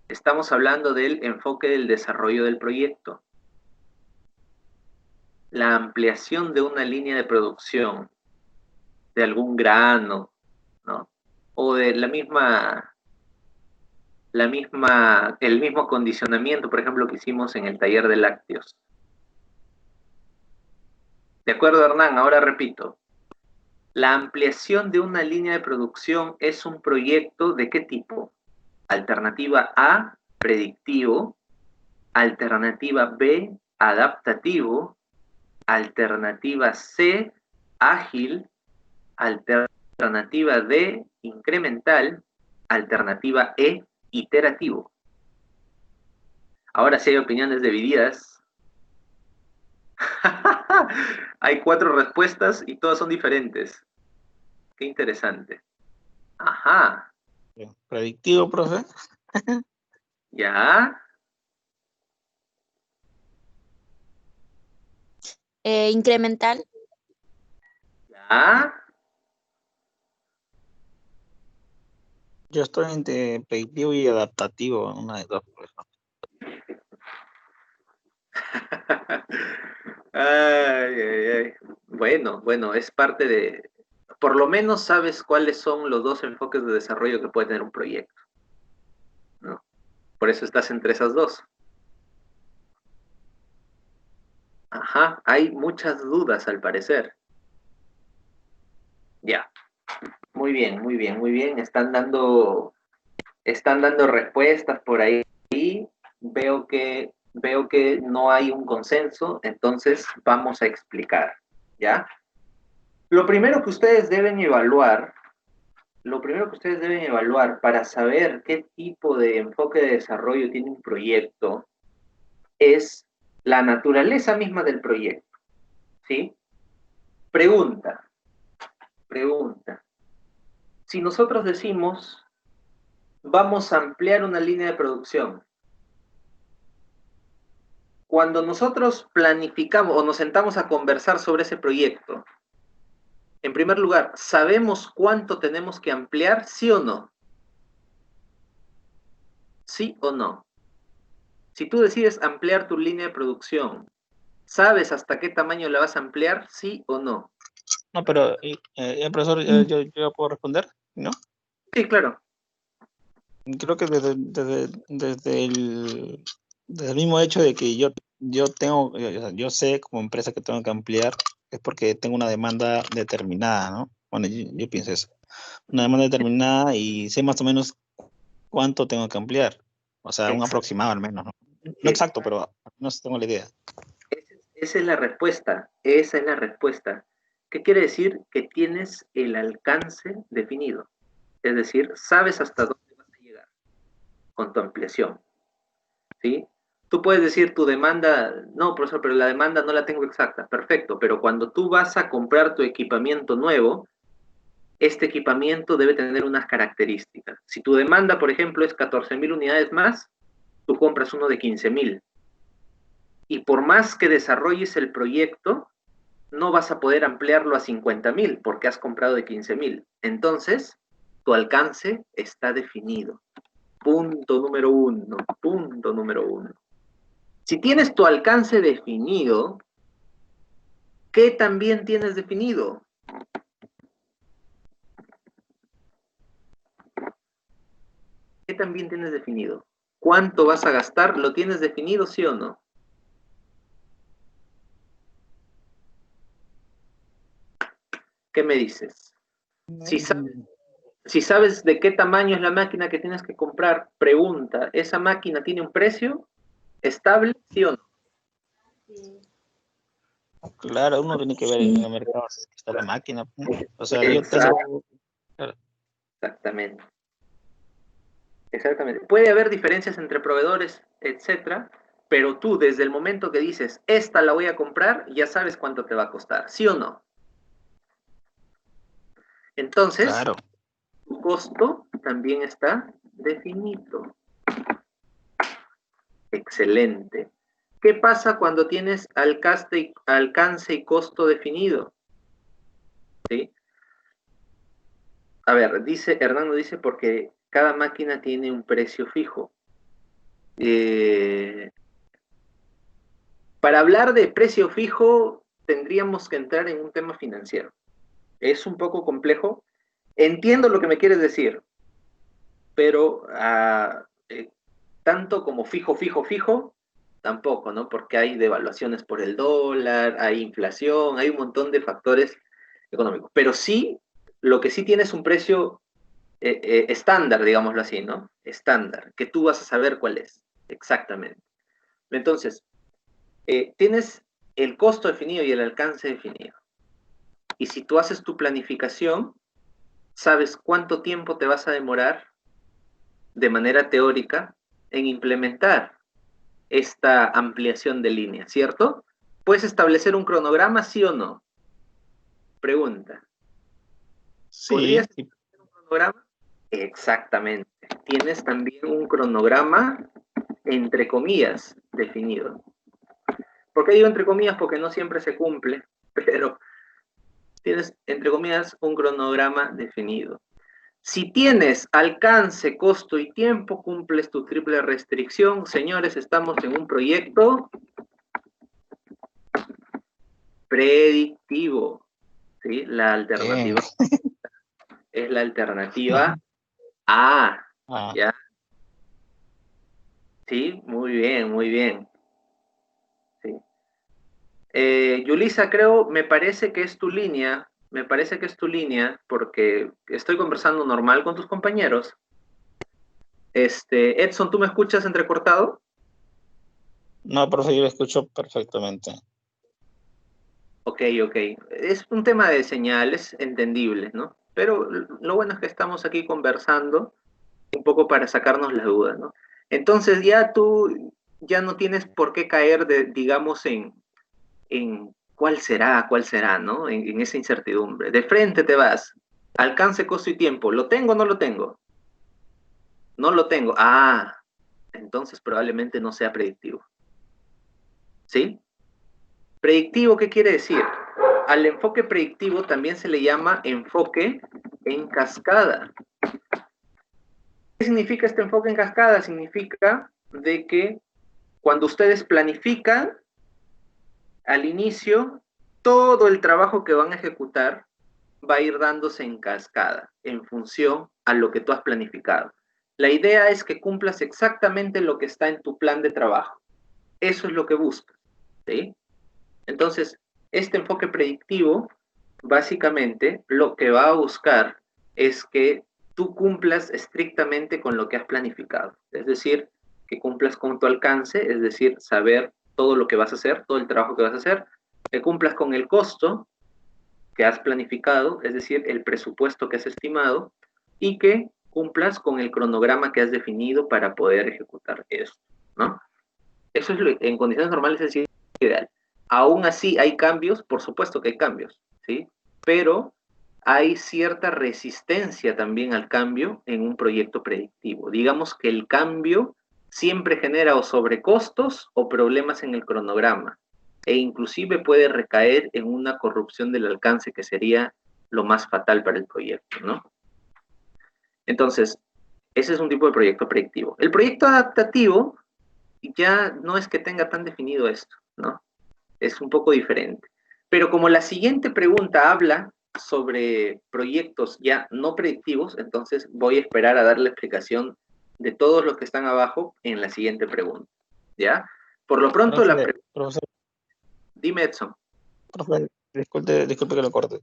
Estamos hablando del enfoque del desarrollo del proyecto. La ampliación de una línea de producción, de algún grano, ¿no? O de el mismo acondicionamiento, por ejemplo, que hicimos en el taller de lácteos. De acuerdo, Hernán, ahora repito. La ampliación de una línea de producción es un proyecto ¿de qué tipo? Alternativa A, predictivo. Alternativa B, adaptativo. Alternativa C, ágil. Alternativa D, incremental. Alternativa E, iterativo. Ahora sí hay opiniones divididas. Hay 4 respuestas y todas son diferentes. Qué interesante. Ajá. Bien. Predictivo, profe. Ya. Incremental. Ya. Yo estoy entre predictivo y adaptativo, una de dos. Pues, ¿no? Ay, ay, ay. Bueno, es parte de... Por lo menos sabes cuáles son los dos enfoques de desarrollo que puede tener un proyecto, ¿no? Por eso estás entre esas dos. Ajá, hay muchas dudas al parecer. Ya, muy bien, muy bien, muy bien. Están dando respuestas por ahí. Veo que no hay un consenso, entonces vamos a explicar, ¿ya? Lo primero que ustedes deben evaluar, para saber qué tipo de enfoque de desarrollo tiene un proyecto es la naturaleza misma del proyecto, ¿sí? Pregunta. Si nosotros decimos, vamos a ampliar una línea de producción, cuando nosotros planificamos o nos sentamos a conversar sobre ese proyecto, en primer lugar, ¿sabemos cuánto tenemos que ampliar, sí o no? ¿Sí o no? Si tú decides ampliar tu línea de producción, ¿sabes hasta qué tamaño la vas a ampliar, sí o no? No, pero, profesor, yo puedo responder, ¿no? Sí, claro. Creo que desde el mismo hecho de que yo sé como empresa que tengo que ampliar, es porque tengo una demanda determinada, ¿no? Bueno, yo pienso eso. Una demanda determinada y sé más o menos cuánto tengo que ampliar. O sea, un aproximado al menos, ¿no? No exacto, pero al menos tengo la idea. Esa es la respuesta, esa es la respuesta. ¿Qué quiere decir? Que tienes el alcance definido. Es decir, sabes hasta dónde vas a llegar con tu ampliación, ¿sí? Tú puedes decir tu demanda, no, profesor, pero la demanda no la tengo exacta. Perfecto, pero cuando tú vas a comprar tu equipamiento nuevo, este equipamiento debe tener unas características. Si tu demanda, por ejemplo, es 14.000 unidades más, tú compras uno de 15.000. Y por más que desarrolles el proyecto, no vas a poder ampliarlo a 50.000 porque has comprado de 15.000. Entonces, tu alcance está definido. Punto número uno. Si tienes tu alcance definido, ¿qué también tienes definido? ¿Qué también tienes definido? ¿Cuánto vas a gastar? ¿Lo tienes definido, sí o no? ¿Qué me dices? Si sabes de qué tamaño es la máquina que tienes que comprar, pregunta, ¿esa máquina tiene un precio estable, sí o no? Claro, uno tiene que ver en el mercado si está la máquina. O sea, yo tengo... Claro. Exactamente. Puede haber diferencias entre proveedores, etcétera, pero tú desde el momento que dices, esta la voy a comprar, ya sabes cuánto te va a costar, ¿sí o no? Entonces, Claro. tu costo también está definido. Excelente. ¿Qué pasa cuando tienes alcance y costo definido? ¿Sí? A ver, Hernando dice porque cada máquina tiene un precio fijo. Para hablar de precio fijo, tendríamos que entrar en un tema financiero. Es un poco complejo. Entiendo lo que me quieres decir, pero tanto como fijo, tampoco, ¿no? Porque hay devaluaciones por el dólar, hay inflación, hay un montón de factores económicos. Pero sí, lo que sí tiene es un precio estándar, digámoslo así, ¿no? Estándar, que tú vas a saber cuál es, exactamente. Entonces, tienes el costo definido y el alcance definido. Y si tú haces tu planificación, sabes cuánto tiempo te vas a demorar de manera teórica en implementar esta ampliación de línea, ¿cierto? ¿Puedes establecer un cronograma, sí o no? Pregunta. Sí. ¿Establecer un cronograma? Exactamente. Tienes también un cronograma, entre comillas, definido. ¿Por qué digo entre comillas? Porque no siempre se cumple, pero tienes, entre comillas, un cronograma definido. Si tienes alcance, costo y tiempo, cumples tu triple restricción. Señores, estamos en un proyecto predictivo. ¿Sí? La alternativa es la alternativa A. Ah, ¿Ya? Sí, muy bien, muy bien. Sí. Yulisa, me parece que es tu línea. Me parece que es tu línea porque estoy conversando normal con tus compañeros. Edson, ¿tú me escuchas entrecortado? no, profe, yo lo escucho perfectamente. Ok. Es un tema de señales entendibles, ¿no? Pero lo bueno es que estamos aquí conversando un poco para sacarnos las dudas, ¿no? Entonces ya tú ya no tienes por qué caer, digamos, en cuál será, ¿no? En esa incertidumbre. De frente te vas. Alcance, costo y tiempo. ¿Lo tengo o no lo tengo? No lo tengo. Ah, entonces probablemente no sea predictivo. ¿Sí? Predictivo, ¿qué quiere decir? Al enfoque predictivo también se le llama enfoque en cascada. ¿Qué significa este enfoque en cascada? Significa de que cuando ustedes planifican, al inicio, todo el trabajo que van a ejecutar va a ir dándose en cascada, en función a lo que tú has planificado. La idea es que cumplas exactamente lo que está en tu plan de trabajo. Eso es lo que buscas, ¿sí? Entonces, este enfoque predictivo, básicamente, lo que va a buscar es que tú cumplas estrictamente con lo que has planificado. Es decir, que cumplas con tu alcance, es decir, saber todo lo que vas a hacer, todo el trabajo que vas a hacer, que cumplas con el costo que has planificado, es decir, el presupuesto que has estimado, y que cumplas con el cronograma que has definido para poder ejecutar esto, ¿no? Eso es en condiciones normales es ideal. Aún así hay cambios, por supuesto que hay cambios, ¿sí? Pero hay cierta resistencia también al cambio en un proyecto predictivo. Digamos que el cambio siempre genera o sobrecostos o problemas en el cronograma, e inclusive puede recaer en una corrupción del alcance que sería lo más fatal para el proyecto, ¿no? Entonces, ese es un tipo de proyecto predictivo. El proyecto adaptativo ya no es que tenga tan definido esto, ¿no? Es un poco diferente. Pero como la siguiente pregunta habla sobre proyectos ya no predictivos, entonces voy a esperar a dar la explicación de todos los que están abajo en la siguiente pregunta, ¿ya? Por lo pronto, Profesor, dime, Edson. profe, disculpe que lo corte.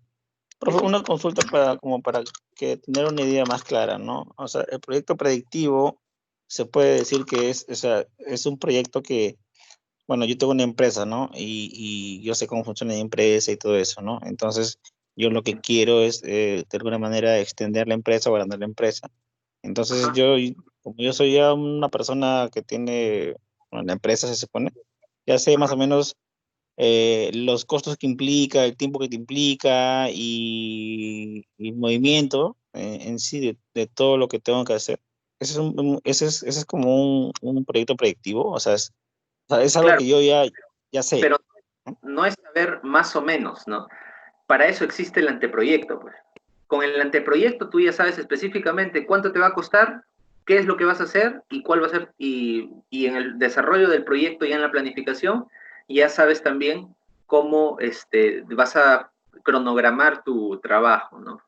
Profe, una consulta para que tener una idea más clara, ¿no? O sea, el proyecto predictivo se puede decir que o sea, es un proyecto que, bueno, yo tengo una empresa, ¿no? Y yo sé cómo funciona la empresa y todo eso, ¿no? Entonces, yo lo que quiero es, de alguna manera, extender la empresa o agrandar la empresa. Entonces, como yo soy ya una persona que tiene, bueno, la empresa se supone, ya sé más o menos los costos que implica, el tiempo que te implica y el movimiento en sí de todo lo que tengo que hacer. Ese es como un proyecto predictivo, o sea, es algo Claro, que yo ya sé, pero ¿no? no es saber más o menos, ¿no? Para eso existe el anteproyecto, pues. Con el anteproyecto tú ya sabes específicamente cuánto te va a costar, qué es lo que vas a hacer y cuál va a ser, y en el desarrollo del proyecto y en la planificación, ya sabes también cómo vas a cronogramar tu trabajo, ¿no?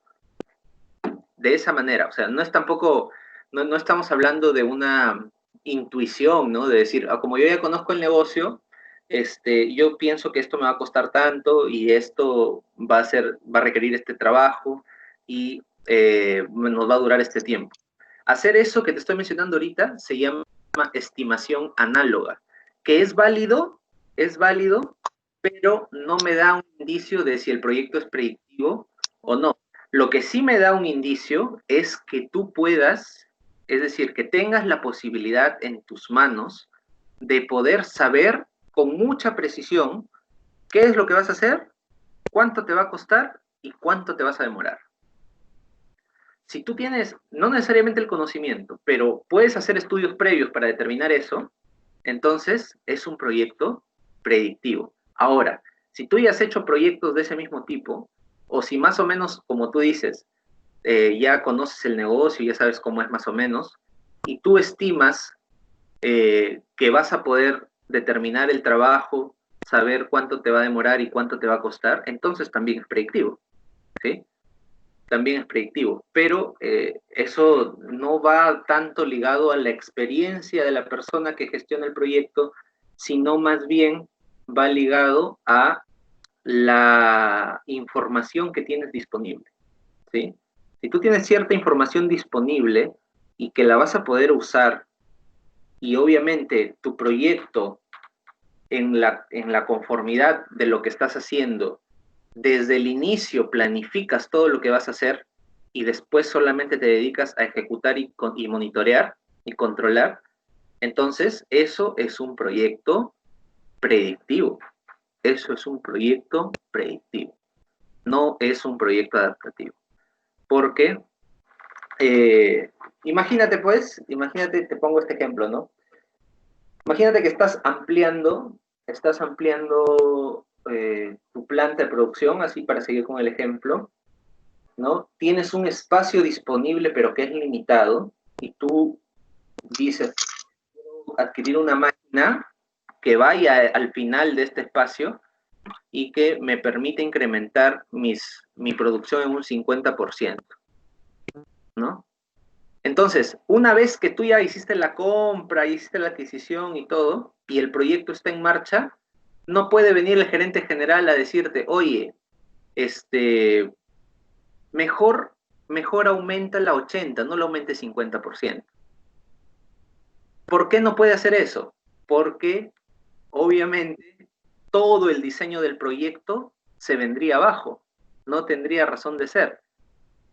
De esa manera, o sea, no es tampoco, no estamos hablando de una intuición, ¿no? De decir, como yo ya conozco el negocio, yo pienso que esto me va a costar tanto y esto va a requerir este trabajo y nos va a durar este tiempo. Hacer eso que te estoy mencionando ahorita se llama estimación análoga, que es válido, pero no me da un indicio de si el proyecto es predictivo o no. Lo que sí me da un indicio es que tú puedas, es decir, que tengas la posibilidad en tus manos de poder saber con mucha precisión qué es lo que vas a hacer, cuánto te va a costar y cuánto te vas a demorar. Si tú tienes, no necesariamente el conocimiento, pero puedes hacer estudios previos para determinar eso, entonces es un proyecto predictivo. Ahora, si tú ya has hecho proyectos de ese mismo tipo, o si más o menos, como tú dices, ya conoces el negocio, ya sabes cómo es más o menos, y tú estimas que vas a poder determinar el trabajo, saber cuánto te va a demorar y cuánto te va a costar, entonces también es predictivo, ¿sí? También es predictivo, pero eso no va tanto ligado a la experiencia de la persona que gestiona el proyecto, sino más bien va ligado a la información que tienes disponible, ¿sí? Si tú tienes cierta información disponible y que la vas a poder usar, y obviamente tu proyecto en la conformidad de lo que estás haciendo, desde el inicio planificas todo lo que vas a hacer y después solamente te dedicas a ejecutar y monitorear y controlar, entonces eso es un proyecto predictivo. Eso es un proyecto predictivo. No es un proyecto adaptativo. Porque, imagínate pues, imagínate, te pongo este ejemplo, ¿no? Imagínate que estás ampliando tu planta de producción, así para seguir con el ejemplo, ¿no? Tienes un espacio disponible, pero que es limitado, y tú dices, quiero adquirir una máquina que vaya al final de este espacio y que me permita incrementar mi producción en un 50%, ¿no? Entonces, una vez que tú ya hiciste la compra, hiciste la adquisición y todo, y el proyecto está en marcha, no puede venir el gerente general a decirte, oye, mejor aumenta la 80, no la aumente 50%. ¿Por qué no puede hacer eso? Porque, obviamente, todo el diseño del proyecto se vendría abajo, no tendría razón de ser,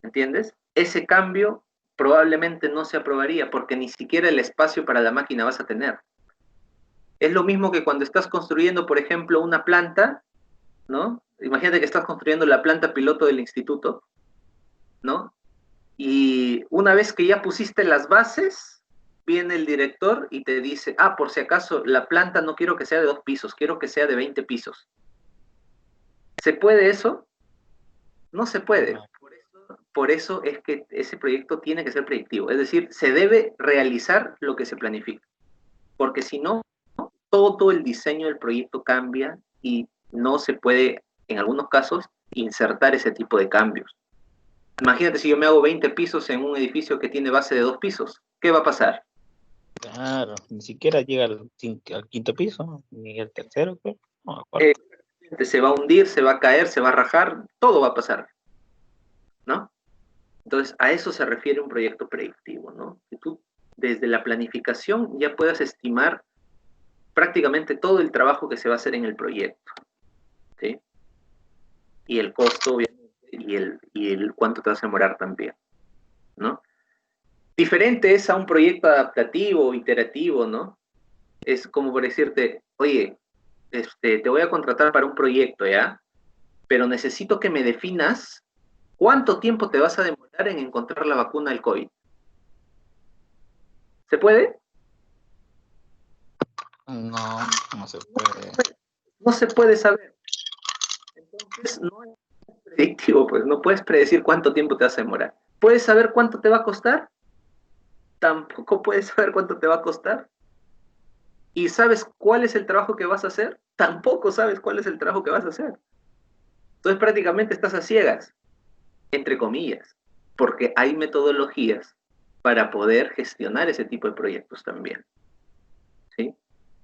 ¿entiendes? Ese cambio probablemente no se aprobaría porque ni siquiera el espacio para la máquina vas a tener. Es lo mismo que cuando estás construyendo, por ejemplo, una planta, ¿no? Imagínate que estás construyendo la planta piloto del instituto, ¿no? Y una vez que ya pusiste las bases, viene el director y te dice, por si acaso, la planta no quiero que sea de 2 pisos, quiero que sea de 20 pisos. ¿Se puede eso? No se puede. Por eso es que ese proyecto tiene que ser predictivo. Es decir, se debe realizar lo que se planifica. Porque si no, todo el diseño del proyecto cambia y no se puede, en algunos casos, insertar ese tipo de cambios. Imagínate si yo me hago 20 pisos en un edificio que tiene base de 2 pisos. ¿Qué va a pasar? Claro, ni siquiera llega al quinto piso, ni al tercero, creo. No, se va a hundir, se va a caer, se va a rajar, todo va a pasar, ¿no? Entonces, a eso se refiere un proyecto predictivo, ¿no? Que tú, desde la planificación, ya puedas estimar prácticamente todo el trabajo que se va a hacer en el proyecto, ¿sí? Y el costo, obviamente, y el cuánto te vas a demorar también, ¿no? Diferente es a un proyecto adaptativo, iterativo, ¿no? Es como por decirte, oye, te voy a contratar para un proyecto, ¿ya? Pero necesito que me definas cuánto tiempo te vas a demorar en encontrar la vacuna del COVID. ¿Se puede? No, no se puede. No se puede saber. Entonces, no es predictivo, pues no puedes predecir cuánto tiempo te vas a demorar. ¿Puedes saber cuánto te va a costar? Tampoco puedes saber cuánto te va a costar. ¿Y sabes cuál es el trabajo que vas a hacer? Tampoco sabes cuál es el trabajo que vas a hacer. Entonces prácticamente estás a ciegas, entre comillas, porque hay metodologías para poder gestionar ese tipo de proyectos también, ¿sí?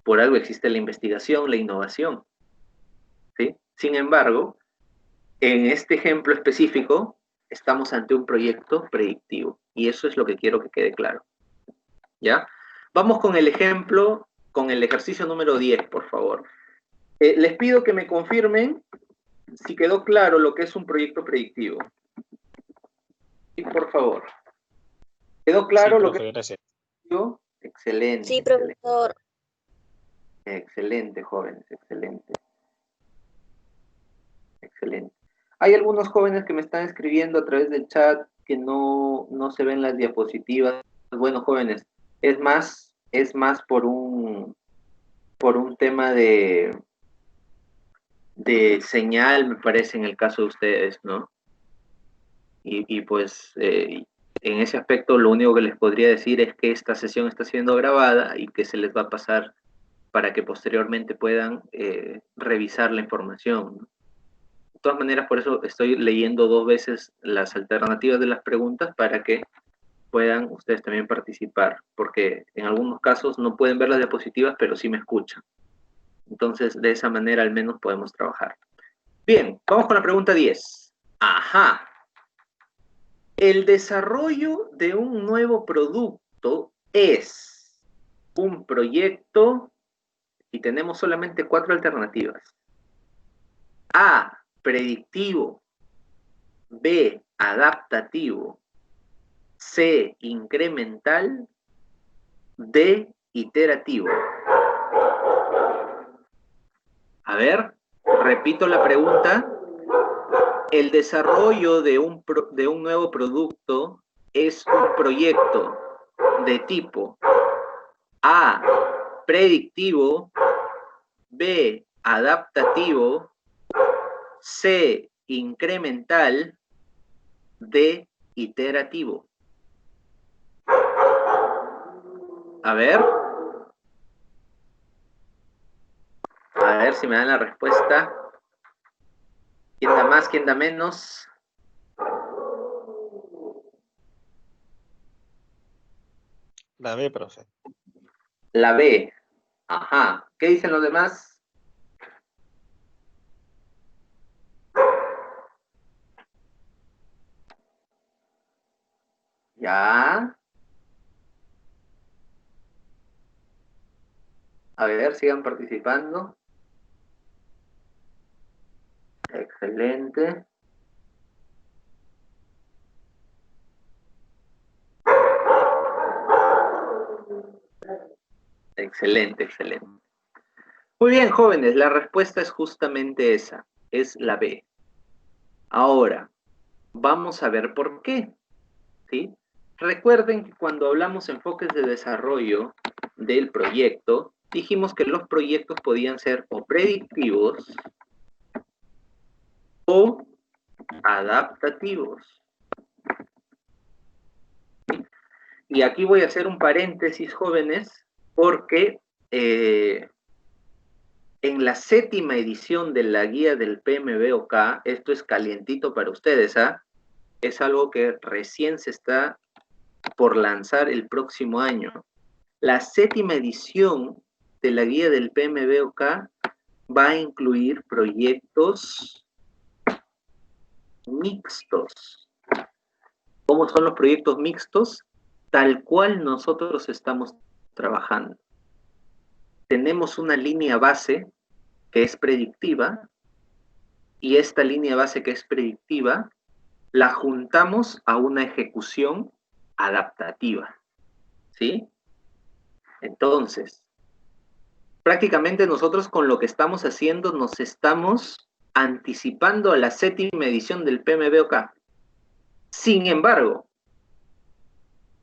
Por algo existe la investigación, la innovación, ¿sí? Sin embargo, en este ejemplo específico, estamos ante un proyecto predictivo, y eso es lo que quiero que quede claro, ¿ya? Vamos con el ejemplo, con el ejercicio número 10, por favor. Les pido que me confirmen si quedó claro lo que es un proyecto predictivo. Sí, por favor. ¿Quedó claro sí, lo profe, que es gracias. predictivo? Excelente. Sí, excelente. profesor. Excelente, jóvenes, excelente. Excelente. Hay algunos jóvenes que me están escribiendo a través del chat que no se ven las diapositivas. Bueno, jóvenes, es más por un tema de señal, me parece, en el caso de ustedes, ¿no? Y pues en ese aspecto lo único que les podría decir es que esta sesión está siendo grabada y que se les va a pasar para que posteriormente puedan revisar la información, ¿no? De todas maneras, por eso estoy leyendo 2 veces las alternativas de las preguntas para que puedan ustedes también participar, porque en algunos casos no pueden ver las diapositivas, pero sí me escuchan. Entonces, de esa manera al menos podemos trabajar. Bien, vamos con la pregunta 10. Ajá. El desarrollo de un nuevo producto es un proyecto y tenemos solamente 4 alternativas. A, predictivo. B, adaptativo. C, incremental. D, iterativo. A ver, repito la pregunta. El desarrollo de un nuevo producto es un proyecto de tipo A, predictivo. B, adaptativo. C, incremental. D, iterativo. A ver si me dan la respuesta. ¿Quién da más, quién da menos? La B, profe. La B. Ajá. ¿Qué dicen los demás? Ya. A ver, sigan participando. Excelente. Excelente, excelente. Muy bien, jóvenes, la respuesta es justamente esa, es la B. Ahora, vamos a ver por qué, ¿sí? Recuerden que cuando hablamos enfoques de desarrollo del proyecto, dijimos que los proyectos podían ser o predictivos o adaptativos. Y aquí voy a hacer un paréntesis, jóvenes, porque en la 7ª edición de la guía del PMBOK, esto es calientito para ustedes, ¿ah? Es algo que recién se está por lanzar el próximo año. La 7ª edición de la guía del PMBOK va a incluir proyectos mixtos. ¿Cómo son los proyectos mixtos? Tal cual nosotros estamos trabajando. Tenemos una línea base que es predictiva y esta línea base que es predictiva la juntamos a una ejecución adaptativa, ¿sí? Entonces, prácticamente nosotros con lo que estamos haciendo nos estamos anticipando a la 7ª edición del PMBOK. Sin embargo,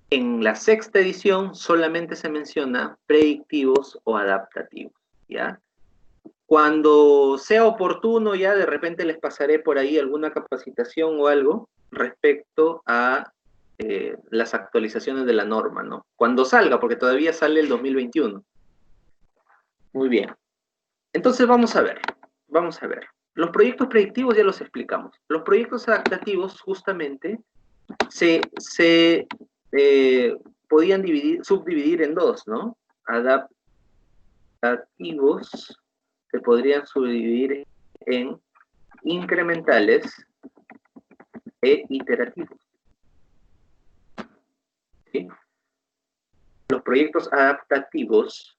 en la 6ª edición solamente se menciona predictivos o adaptativos, ¿ya? Cuando sea oportuno, ya de repente les pasaré por ahí alguna capacitación o algo respecto a las actualizaciones de la norma, ¿no? Cuando salga, porque todavía sale el 2021. Muy bien. Entonces vamos a ver. Los proyectos predictivos ya los explicamos. Los proyectos adaptativos justamente se podían subdividir en 2, ¿no? Adaptativos se podrían subdividir en incrementales e iterativos. ¿Sí? Los proyectos adaptativos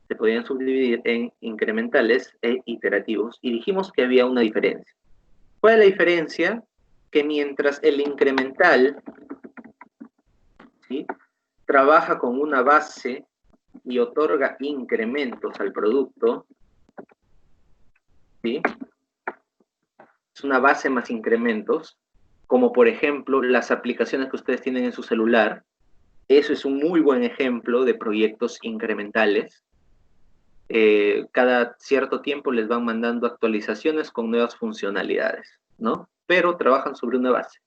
se podían subdividir en incrementales e iterativos y dijimos que había una diferencia. ¿Cuál es la diferencia? Que mientras el incremental, ¿sí?, trabaja con una base y otorga incrementos al producto, ¿sí?, es una base más incrementos, como por ejemplo las aplicaciones que ustedes tienen en su celular. Eso es un muy buen ejemplo de proyectos incrementales. Cada cierto tiempo les van mandando actualizaciones con nuevas funcionalidades, ¿no? Pero trabajan sobre una base.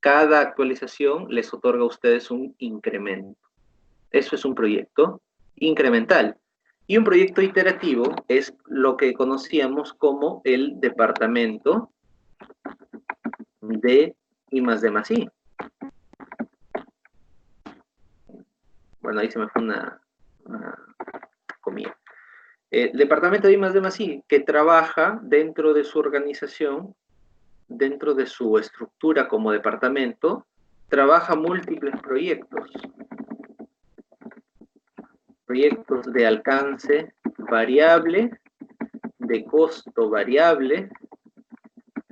cada actualización les otorga a ustedes un incremento. Eso es un proyecto incremental. Y un proyecto iterativo es lo que conocíamos como el departamento de I+D+I. Bueno, ahí se me fue una comida. El departamento de I+D+I, que trabaja dentro de su organización, dentro de su estructura como departamento, trabaja múltiples proyectos. Proyectos de alcance variable, de costo variable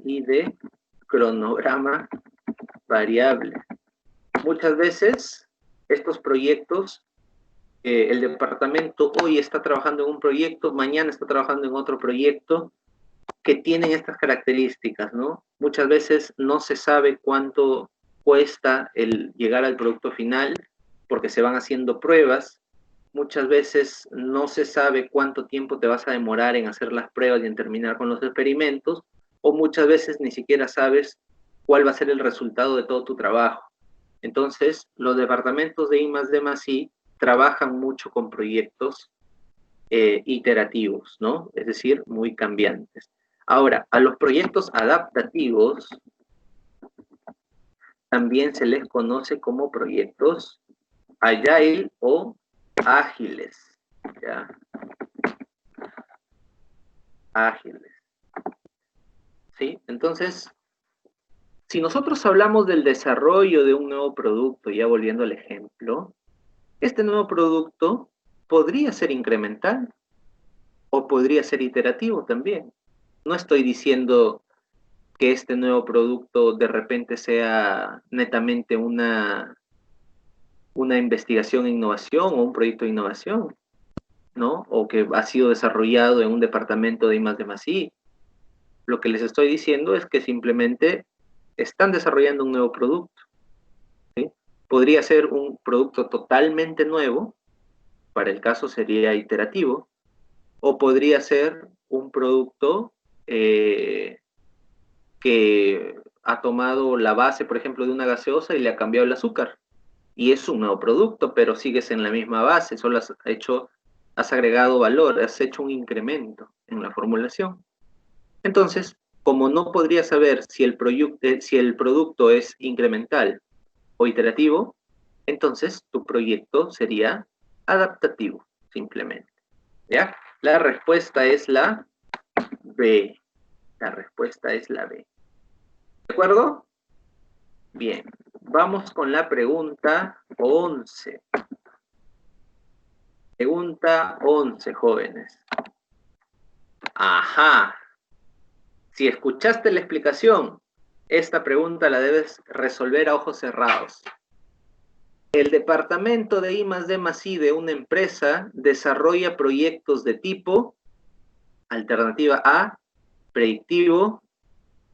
y de cronograma variable. Muchas veces estos proyectos, el departamento hoy está trabajando en un proyecto, mañana está trabajando en otro proyecto que tienen estas características, ¿no? Muchas veces no se sabe cuánto cuesta el llegar al producto final porque se van haciendo pruebas. Muchas veces no se sabe cuánto tiempo te vas a demorar en hacer las pruebas y en terminar con los experimentos, o muchas veces ni siquiera sabes cuál va a ser el resultado de todo tu trabajo. Entonces, los departamentos de I+D+I trabajan mucho con proyectos iterativos, ¿no? Es decir, muy cambiantes. Ahora, a los proyectos adaptativos también se les conoce como proyectos agile o ágiles, ¿ya? Ágiles. ¿Sí? Entonces, si nosotros hablamos del desarrollo de un nuevo producto, ya volviendo al ejemplo, este nuevo producto podría ser incremental o podría ser iterativo también. No estoy diciendo que este nuevo producto de repente sea netamente una investigación e innovación o un proyecto de innovación, ¿no? O que ha sido desarrollado en un departamento de I+D+I. Lo que les estoy diciendo es que simplemente están desarrollando un nuevo producto, ¿sí? Podría ser un producto totalmente nuevo, para el caso sería iterativo, o podría ser un producto que ha tomado la base, por ejemplo, de una gaseosa y le ha cambiado el azúcar. Y es un nuevo producto, pero sigues en la misma base, solo has agregado valor, has hecho un incremento en la formulación. Entonces, como no podrías saber si el producto es incremental o iterativo, entonces tu proyecto sería adaptativo, simplemente. ¿Ya? La respuesta es la B. La respuesta es la B. ¿De acuerdo? Bien. Vamos con la pregunta 11. Pregunta 11, jóvenes. Ajá. Si escuchaste la explicación, esta pregunta la debes resolver a ojos cerrados. El departamento de I+D+I de una empresa desarrolla proyectos de tipo alternativa A, predictivo,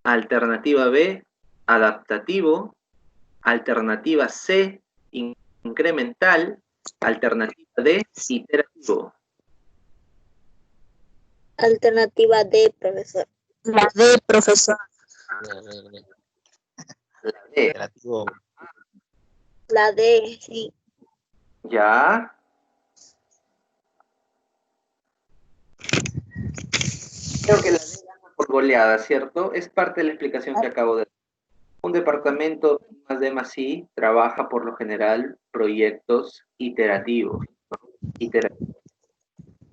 alternativa B, adaptativo, alternativa C, incremental, alternativa D, iterativo. Alternativa D, profesor. La D, profesor. La D. Iterativo. La D, sí. ¿Ya? Creo que la D gana por goleada, ¿cierto? Es parte de la explicación que acabo de dar. Un departamento I+D+I trabaja por lo general proyectos iterativos, ¿no? Iterativos.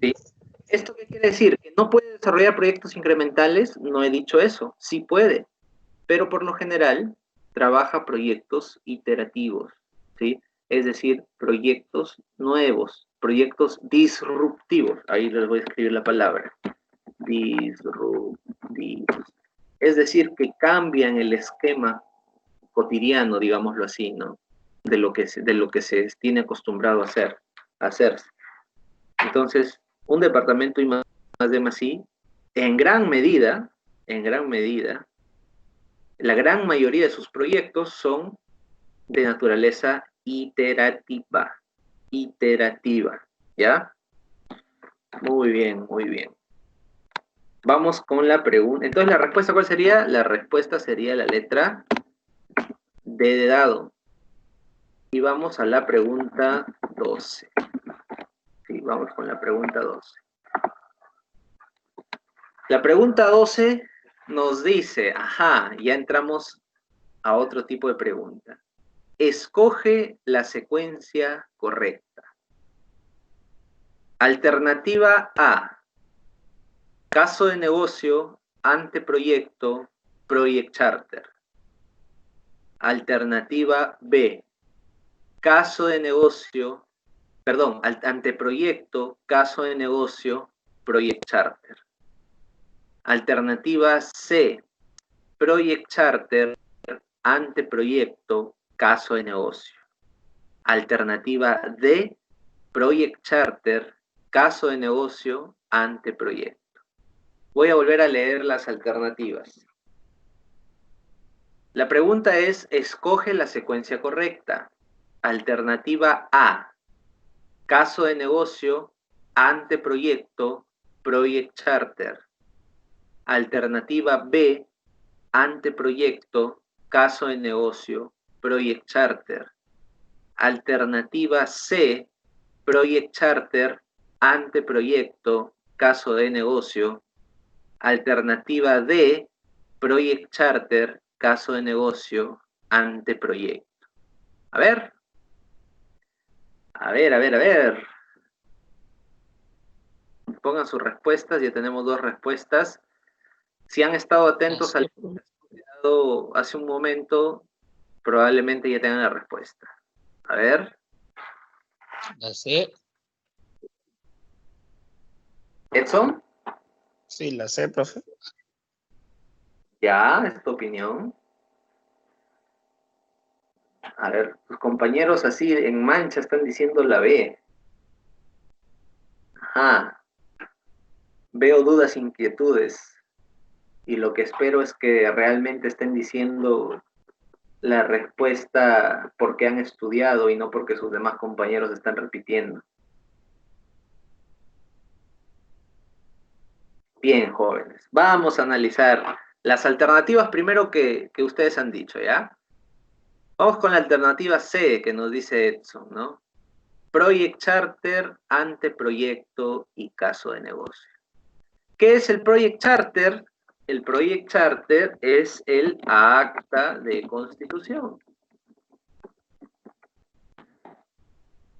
¿Sí? ¿Esto qué quiere decir? ¿Que no puede desarrollar proyectos incrementales? No he dicho eso, sí puede, pero por lo general trabaja proyectos iterativos, ¿sí? Es decir, proyectos nuevos, proyectos disruptivos. Ahí les voy a escribir la palabra. Disruptivos. Es decir, que cambian el esquema cotidiano, digámoslo así, ¿no? De lo que se tiene acostumbrado a hacerse. Entonces, un departamento I+D+I, en gran medida, la gran mayoría de sus proyectos son de naturaleza iterativa, ¿ya? Muy bien, muy bien. Vamos con la pregunta. Entonces, ¿la respuesta cuál sería? La respuesta sería la letra D de dado. Y vamos a la pregunta 12. Sí, vamos con la pregunta 12. La pregunta 12 nos dice, ajá, ya entramos a otro tipo de pregunta. Escoge la secuencia correcta. Alternativa A. Caso de negocio, anteproyecto, project charter. Alternativa B. Caso de negocio, perdón, anteproyecto, caso de negocio, project charter. Alternativa C. Project charter, anteproyecto, caso de negocio. Alternativa D. Project charter, caso de negocio, anteproyecto. Voy a volver a leer las alternativas. La pregunta es, escoge la secuencia correcta. Alternativa A, caso de negocio, anteproyecto, project charter. Alternativa B, anteproyecto, caso de negocio, project charter. Alternativa C, project charter, anteproyecto, caso de negocio. Alternativa D, project charter, caso de negocio, anteproyecto. A ver. Pongan sus respuestas, ya tenemos 2 respuestas. Si han estado atentos al video hace un momento, probablemente ya tengan la respuesta. A ver. La C. ¿Edson? Sí, la C, profe. Ya, es tu opinión. A ver, tus compañeros así en mancha están diciendo la B. Ajá. Veo dudas, inquietudes. Y lo que espero es que realmente estén diciendo la respuesta porque han estudiado y no porque sus demás compañeros están repitiendo. Bien, jóvenes. Vamos a analizar las alternativas primero que ustedes han dicho, ¿ya? Vamos con la alternativa C que nos dice Edson, ¿no? Project charter, anteproyecto y caso de negocio. ¿Qué es el project charter? El project charter es el acta de constitución.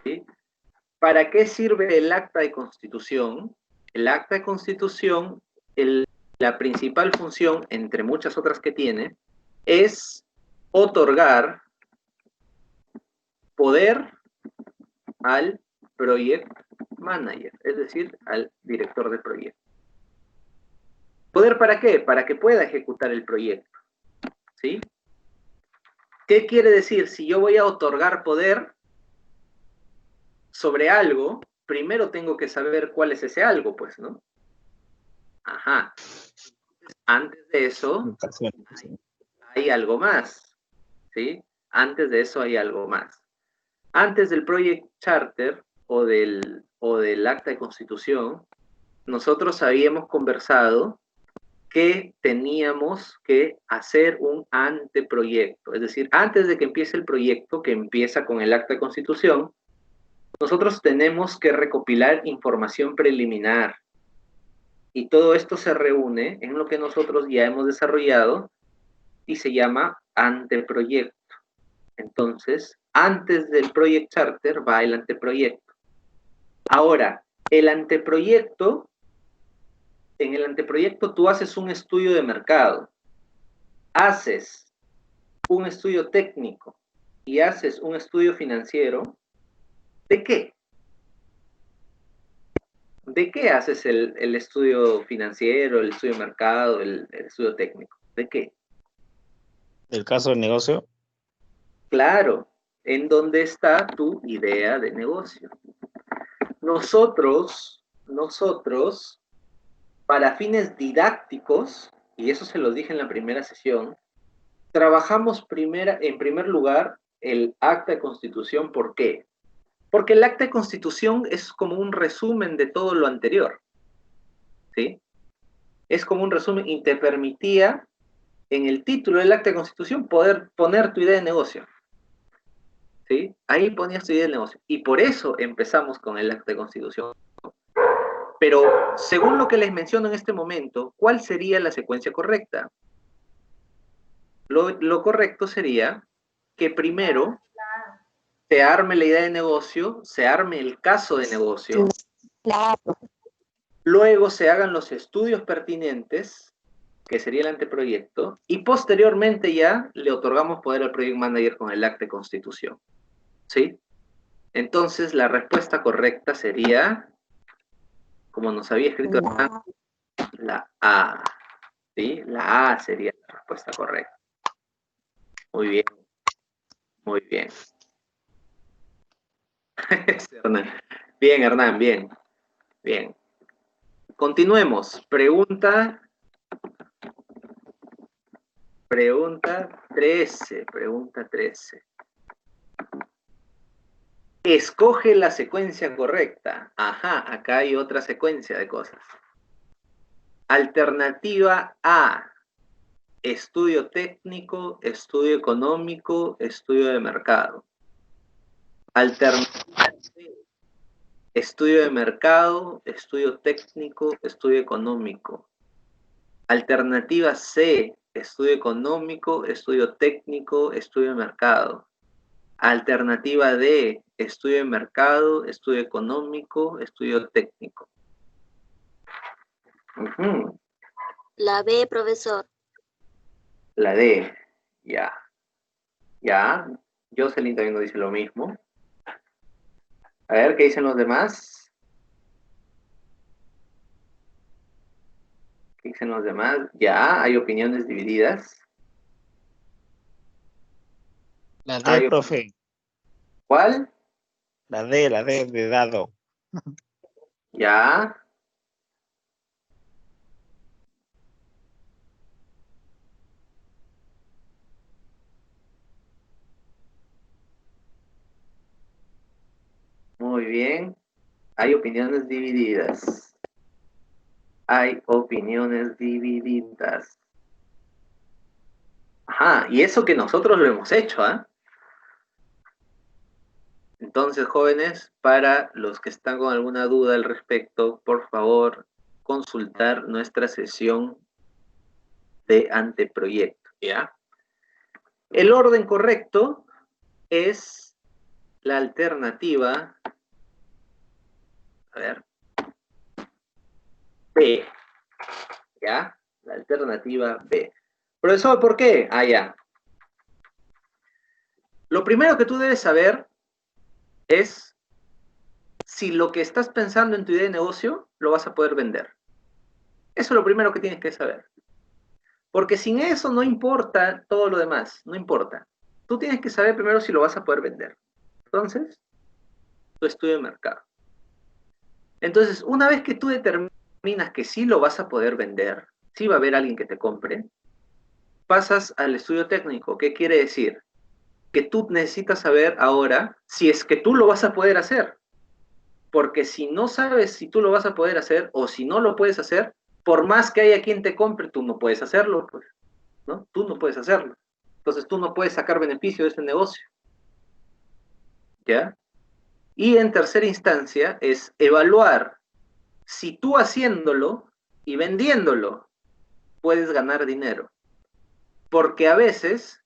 ¿Sí? ¿Para qué sirve el acta de constitución? El acta de constitución, la principal función, entre muchas otras que tiene, es otorgar poder al project manager, es decir, al director de proyecto. ¿Poder para qué? Para que pueda ejecutar el proyecto. ¿Sí? ¿Qué quiere decir? Si yo voy a otorgar poder sobre algo, primero tengo que saber cuál es ese algo, pues, ¿no? Ajá. Antes de eso, hay algo más. ¿Sí? Antes de eso hay algo más. Antes del Project Charter o del Acta de Constitución, nosotros habíamos conversado que teníamos que hacer un anteproyecto. Es decir, antes de que empiece el proyecto, que empieza con el Acta de Constitución, nosotros tenemos que recopilar información preliminar. Y todo esto se reúne en lo que nosotros ya hemos desarrollado y se llama anteproyecto. Entonces, antes del Project Charter va el anteproyecto. Ahora, el anteproyecto, en el anteproyecto tú haces un estudio de mercado, haces un estudio técnico y haces un estudio financiero. ¿De qué? ¿De qué haces el estudio financiero, el estudio de mercado, el estudio técnico? ¿De qué? ¿El caso del negocio? Claro, ¿en dónde está tu idea de negocio? Nosotros, para fines didácticos, y eso se los dije en la primera sesión, trabajamos en primer lugar el acta de constitución. ¿Por qué? Porque el acta de constitución es como un resumen de todo lo anterior. ¿Sí? Es como un resumen y te permitía en el título del acta de constitución poder poner tu idea de negocio. ¿Sí? Ahí ponías tu idea de negocio. Y por eso empezamos con el acta de constitución. Pero, según lo que les menciono en este momento, ¿cuál sería la secuencia correcta? Lo correcto sería que primero se arme la idea de negocio, se arme el caso de negocio, luego se hagan los estudios pertinentes, que sería el anteproyecto, y posteriormente ya le otorgamos poder al Project Manager con el acta de constitución. ¿Sí? Entonces, la respuesta correcta sería, como nos había escrito acá, la A. ¿Sí? La A sería la respuesta correcta. Muy bien. Muy bien. Bien, Hernán, bien. Bien. Continuemos. Pregunta 13. Pregunta 13. Escoge la secuencia correcta. Ajá, acá hay otra secuencia de cosas. Alternativa A. Estudio técnico, estudio económico, estudio de mercado. Alternativa B. Estudio de mercado, estudio técnico, estudio económico. Alternativa C. Estudio económico, estudio técnico, estudio de mercado. Alternativa D. Estudio de mercado, estudio económico, estudio técnico. La B, profesor. La D. Ya. Ya. Jocelyn también nos dice lo mismo. A ver, ¿qué dicen los demás? ¿Qué dicen los demás? Ya, hay opiniones divididas. La D, profe. ¿Cuál? La D de dado. Ya. Muy bien. Hay opiniones divididas. Hay opiniones divididas. Ajá, y eso que nosotros lo hemos hecho, ¿ah? Entonces, jóvenes, para los que están con alguna duda al respecto, por favor, consultar nuestra sesión de anteproyecto, ¿ya? El orden correcto es la alternativa, a ver, B, ¿ya? La alternativa B. Profesor, ¿por qué? Ah, ya. Lo primero que tú debes saber es si lo que estás pensando en tu idea de negocio lo vas a poder vender. Eso es lo primero que tienes que saber. Porque sin eso no importa todo lo demás, no importa. Tú tienes que saber primero si lo vas a poder vender. Entonces, tu estudio de mercado. Entonces, una vez que tú determinas que sí lo vas a poder vender, sí va a haber alguien que te compre, pasas al estudio técnico. ¿Qué quiere decir? Que tú necesitas saber ahora si es que tú lo vas a poder hacer. Porque si no sabes si tú lo vas a poder hacer o si no lo puedes hacer, por más que haya quien te compre, tú no puedes hacerlo, pues, ¿no? Tú no puedes hacerlo. Entonces tú no puedes sacar beneficio de ese negocio. ¿Ya? Y en tercera instancia es evaluar si tú haciéndolo y vendiéndolo puedes ganar dinero. Porque a veces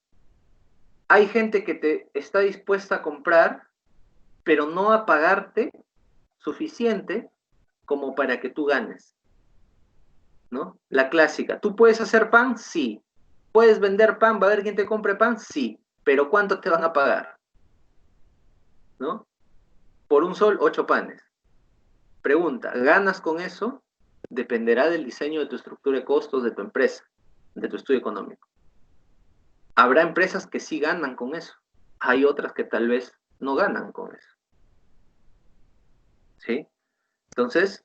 hay gente que te está dispuesta a comprar, pero no a pagarte suficiente como para que tú ganes, ¿no? La clásica, ¿tú puedes hacer pan? Sí. ¿Puedes vender pan? ¿Va a haber quien te compre pan? Sí. ¿Pero cuánto te van a pagar? ¿No? Por un sol, 8 panes. Pregunta, ¿ganas con eso? Dependerá del diseño de tu estructura de costos de tu empresa, de tu estudio económico. Habrá empresas que sí ganan con eso. Hay otras que tal vez no ganan con eso. ¿Sí? Entonces,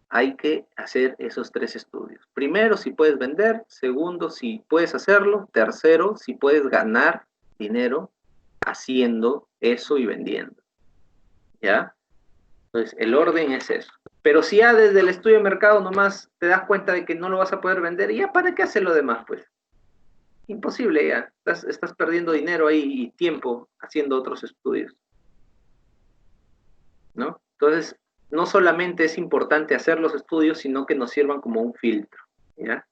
hay que hacer esos 3 estudios. Primero, si puedes vender. Segundo, si puedes hacerlo. Tercero, si puedes ganar dinero haciendo eso y vendiendo. ¿Ya? Entonces, el orden es eso. Pero si ya desde el estudio de mercado nomás te das cuenta de que no lo vas a poder vender, ¿ya para qué hacer lo demás, pues? Imposible ya. Estás perdiendo dinero ahí y tiempo haciendo otros estudios, ¿no? Entonces, no solamente es importante hacer los estudios, sino que nos sirvan como un filtro, ¿ya?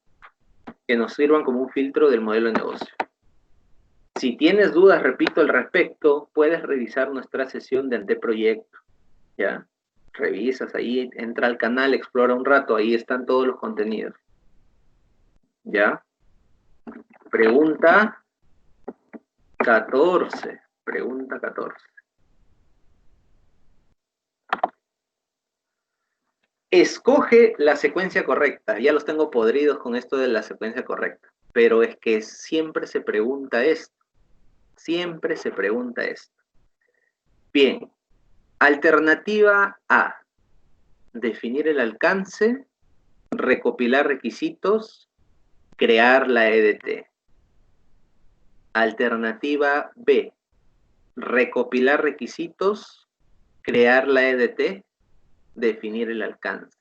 Que nos sirvan como un filtro del modelo de negocio. Si tienes dudas, repito, al respecto, puedes revisar nuestra sesión de anteproyecto, ¿ya? Revisas ahí, entra al canal, explora un rato, ahí están todos los contenidos, ¿ya? Pregunta 14. Pregunta 14. Escoge la secuencia correcta. Ya los tengo podridos con esto de la secuencia correcta. Pero es que siempre se pregunta esto. Siempre se pregunta esto. Bien. Alternativa A. Definir el alcance, recopilar requisitos, crear la EDT. Alternativa B. Recopilar requisitos, crear la EDT, definir el alcance.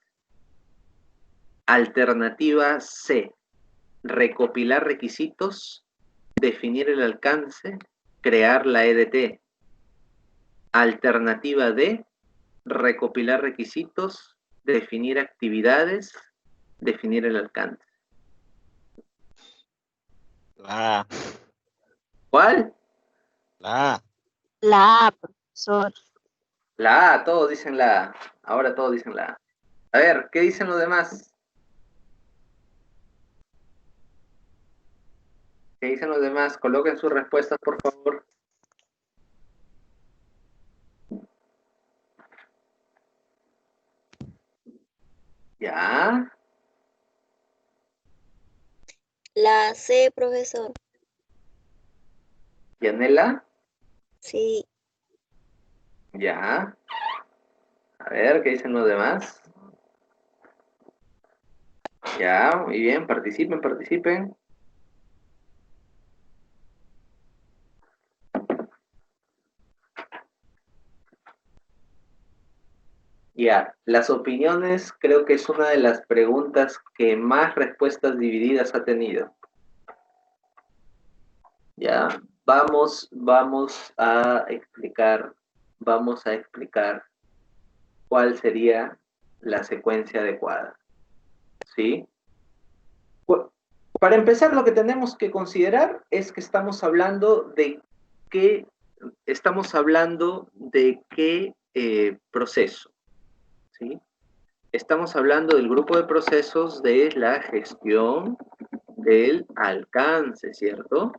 Alternativa C. Recopilar requisitos, definir el alcance, crear la EDT. Alternativa D. Recopilar requisitos, definir actividades, definir el alcance. La A. ¿Cuál? La A. La A, profesor. La A, todos dicen la A. Ahora todos dicen la A. A ver, ¿qué dicen los demás? ¿Qué dicen los demás? Coloquen sus respuestas, por favor. ¿Ya? La C, profesor. ¿Yanela? Sí. ¿Ya? A ver, ¿qué dicen los demás? Ya, muy bien, participen, participen. Ya, las opiniones creo que es una de las preguntas que más respuestas divididas ha tenido. Ya, vamos a explicar cuál sería la secuencia adecuada. ¿Sí? Para empezar, lo que tenemos que considerar es que estamos hablando de qué proceso. ¿Sí? Estamos hablando del grupo de procesos de la gestión del alcance, ¿cierto?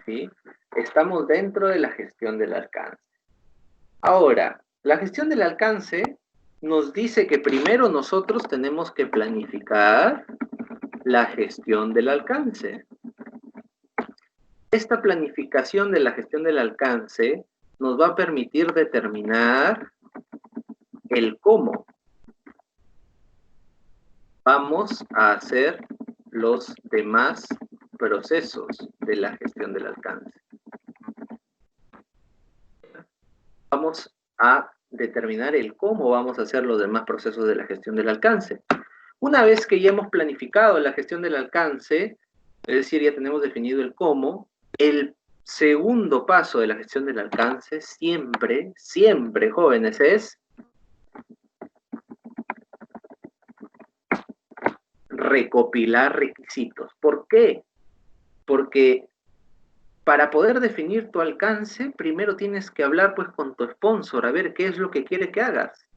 ¿Sí? Estamos dentro de la gestión del alcance. Ahora, la gestión del alcance nos dice que primero nosotros tenemos que planificar la gestión del alcance. Esta planificación de la gestión del alcance nos va a permitir determinar el cómo vamos a hacer los demás procesos de la gestión del alcance. Vamos a determinar el cómo vamos a hacer los demás procesos de la gestión del alcance. Una vez que ya hemos planificado la gestión del alcance, es decir, ya tenemos definido el cómo, el segundo paso de la gestión del alcance siempre, jóvenes, es recopilar requisitos. ¿Por qué? Porque para poder definir tu alcance, primero tienes que hablar pues con tu sponsor, a ver qué es lo que quiere que hagas.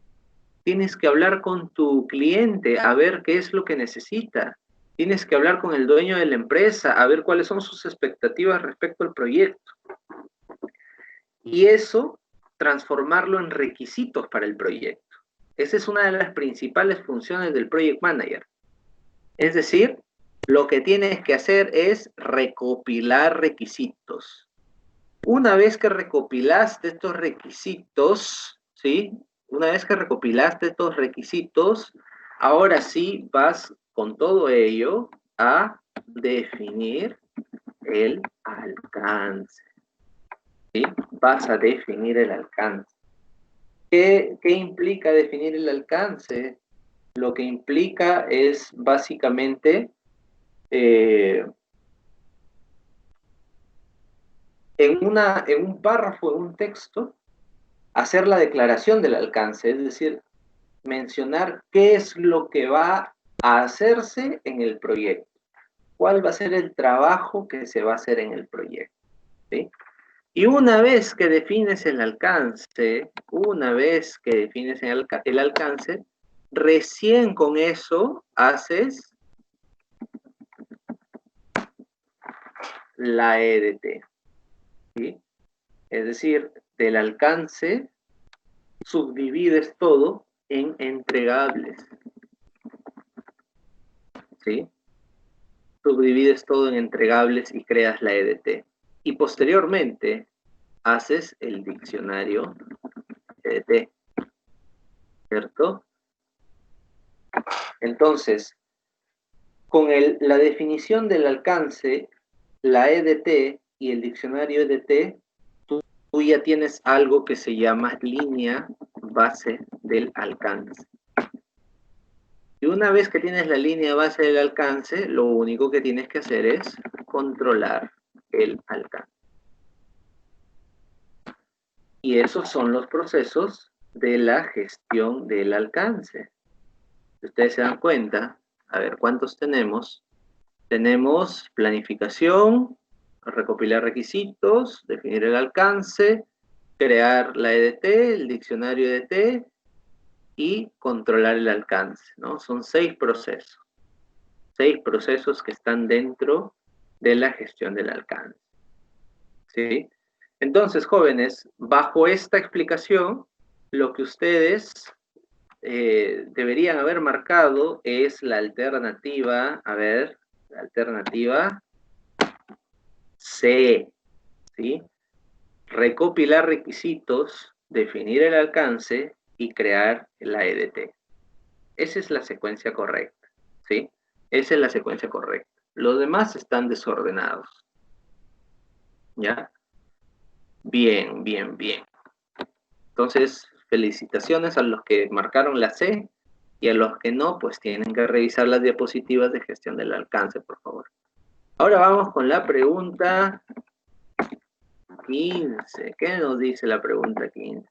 Tienes que hablar con tu cliente, a ver qué es lo que necesita. Tienes que hablar con el dueño de la empresa, a ver cuáles son sus expectativas respecto al proyecto. Y eso, transformarlo en requisitos para el proyecto. Esa es una de las principales funciones del Project Manager. Es decir, lo que tienes que hacer es recopilar requisitos. Una vez que recopilaste estos requisitos, ¿sí? Una vez que recopilaste estos requisitos, ahora sí vas con todo ello a definir el alcance. ¿Sí? Vas a definir el alcance. ¿Qué implica definir el alcance? Lo que implica es básicamente en un párrafo, en un texto, hacer la declaración del alcance, es decir, mencionar qué es lo que va a hacerse en el proyecto, cuál va a ser el trabajo que se va a hacer en el proyecto, ¿sí? Y una vez que defines el alcance, recién con eso haces la EDT, ¿sí? Es decir, del alcance subdivides todo en entregables, ¿sí? Subdivides todo en entregables y creas la EDT. Y posteriormente haces el diccionario EDT, ¿cierto? Entonces, con la definición del alcance, la EDT y el diccionario EDT, tú ya tienes algo que se llama línea base del alcance. Y una vez que tienes la línea base del alcance, lo único que tienes que hacer es controlar el alcance. Y esos son los procesos de la gestión del alcance. Si ustedes se dan cuenta, a ver, ¿cuántos tenemos? Tenemos planificación, recopilar requisitos, definir el alcance, crear la EDT, el diccionario EDT y controlar el alcance, ¿no? Son 6 procesos. 6 procesos que están dentro de la gestión del alcance, ¿sí? Entonces, jóvenes, bajo esta explicación, lo que ustedes deberían haber marcado es la alternativa, a ver, la alternativa C, ¿sí? Recopilar requisitos, definir el alcance y crear la EDT. Esa es la secuencia correcta, ¿sí? Esa es la secuencia correcta. Los demás están desordenados, ¿ya? Bien, bien, bien. Entonces, felicitaciones a los que marcaron la C y a los que no, pues tienen que revisar las diapositivas de gestión del alcance, por favor. Ahora vamos con la pregunta 15. ¿Qué nos dice la pregunta 15?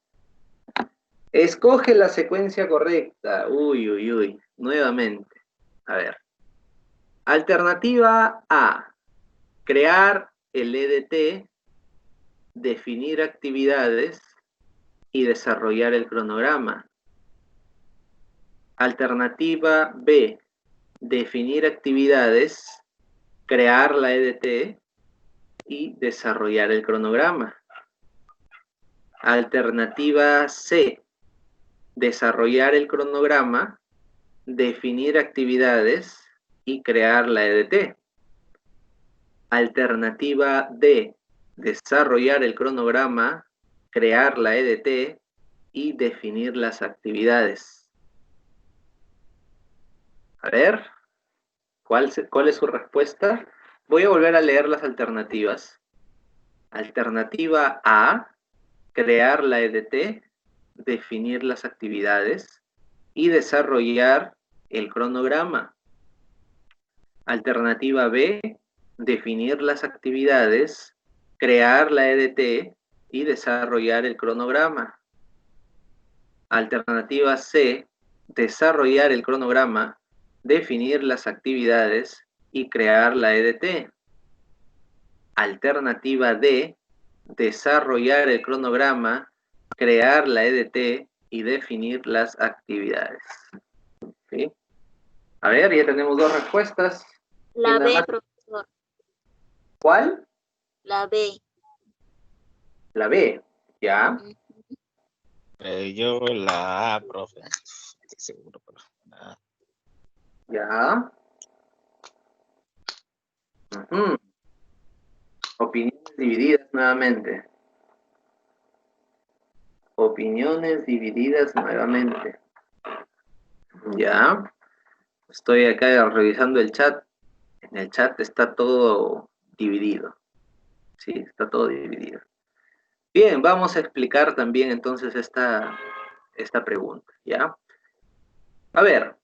Escoge la secuencia correcta. Uy, uy, uy. Nuevamente. A ver. Alternativa A. Crear el EDT, definir actividades y desarrollar el cronograma. Alternativa B. Definir actividades, crear la EDT y desarrollar el cronograma. Alternativa C. Desarrollar el cronograma, definir actividades y crear la EDT. Alternativa D. Desarrollar el cronograma, crear la EDT y definir las actividades. A ver, ¿cuál es su respuesta? Voy a volver a leer las alternativas. Alternativa A, crear la EDT, definir las actividades y desarrollar el cronograma. Alternativa B, definir las actividades, crear la EDT y desarrollar el cronograma. Alternativa C, desarrollar el cronograma, definir las actividades y crear la EDT. Alternativa D, desarrollar el cronograma, crear la EDT y definir las actividades. ¿Sí? A ver, ya tenemos 2 respuestas. La B, profesor. ¿Cuál? La B. La B, ¿ya? Yo la A, profe. Estoy seguro, pero la A. Ya. Opiniones divididas nuevamente. Opiniones divididas nuevamente. Ya. Estoy acá revisando el chat. En el chat está todo dividido. Sí, está todo dividido. Bien, vamos a explicar también entonces esta pregunta, ¿ya? A ver.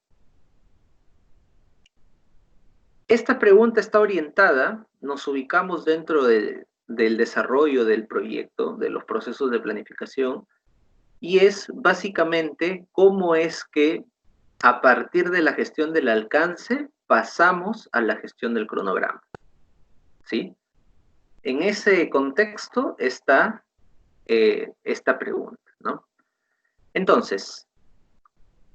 Esta pregunta está orientada, nos ubicamos dentro de del desarrollo del proyecto, de los procesos de planificación, y es básicamente cómo es que a partir de la gestión del alcance pasamos a la gestión del cronograma. ¿Sí? En ese contexto está esta pregunta, ¿no? Entonces,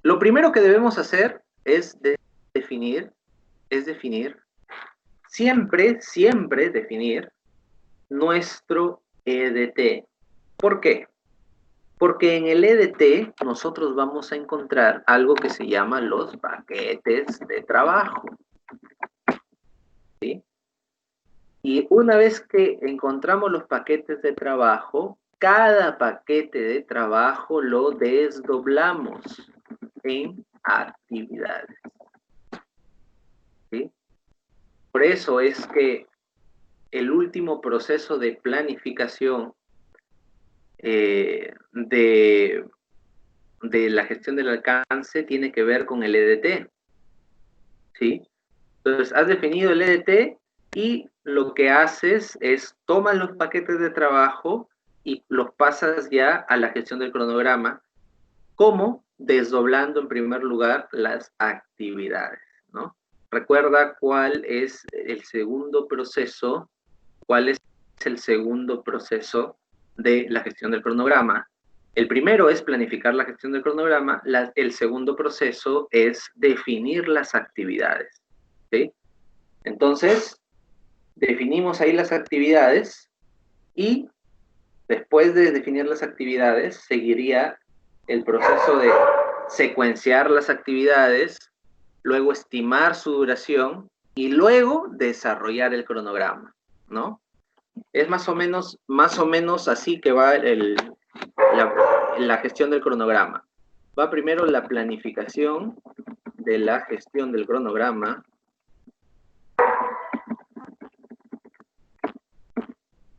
lo primero que debemos hacer es definir, siempre definir nuestro EDT. ¿Por qué? Porque en el EDT nosotros vamos a encontrar algo que se llama los paquetes de trabajo. ¿Sí? Y una vez que encontramos los paquetes de trabajo, cada paquete de trabajo lo desdoblamos en actividades. ¿Sí? Por eso es que el último proceso de planificación de la gestión del alcance tiene que ver con el EDT. ¿Sí? Entonces, has definido el EDT y lo que haces es tomas los paquetes de trabajo y los pasas ya a la gestión del cronograma, como desdoblando en primer lugar las actividades, ¿no? Recuerda cuál es el segundo proceso, de la gestión del cronograma. El primero es planificar la gestión del cronograma, el segundo proceso es definir las actividades, ¿sí? Entonces, definimos ahí las actividades y después de definir las actividades seguiría el proceso de secuenciar las actividades, luego estimar su duración y luego desarrollar el cronograma, ¿no? Es más o menos así que va la gestión del cronograma. Va primero la planificación de la gestión del cronograma.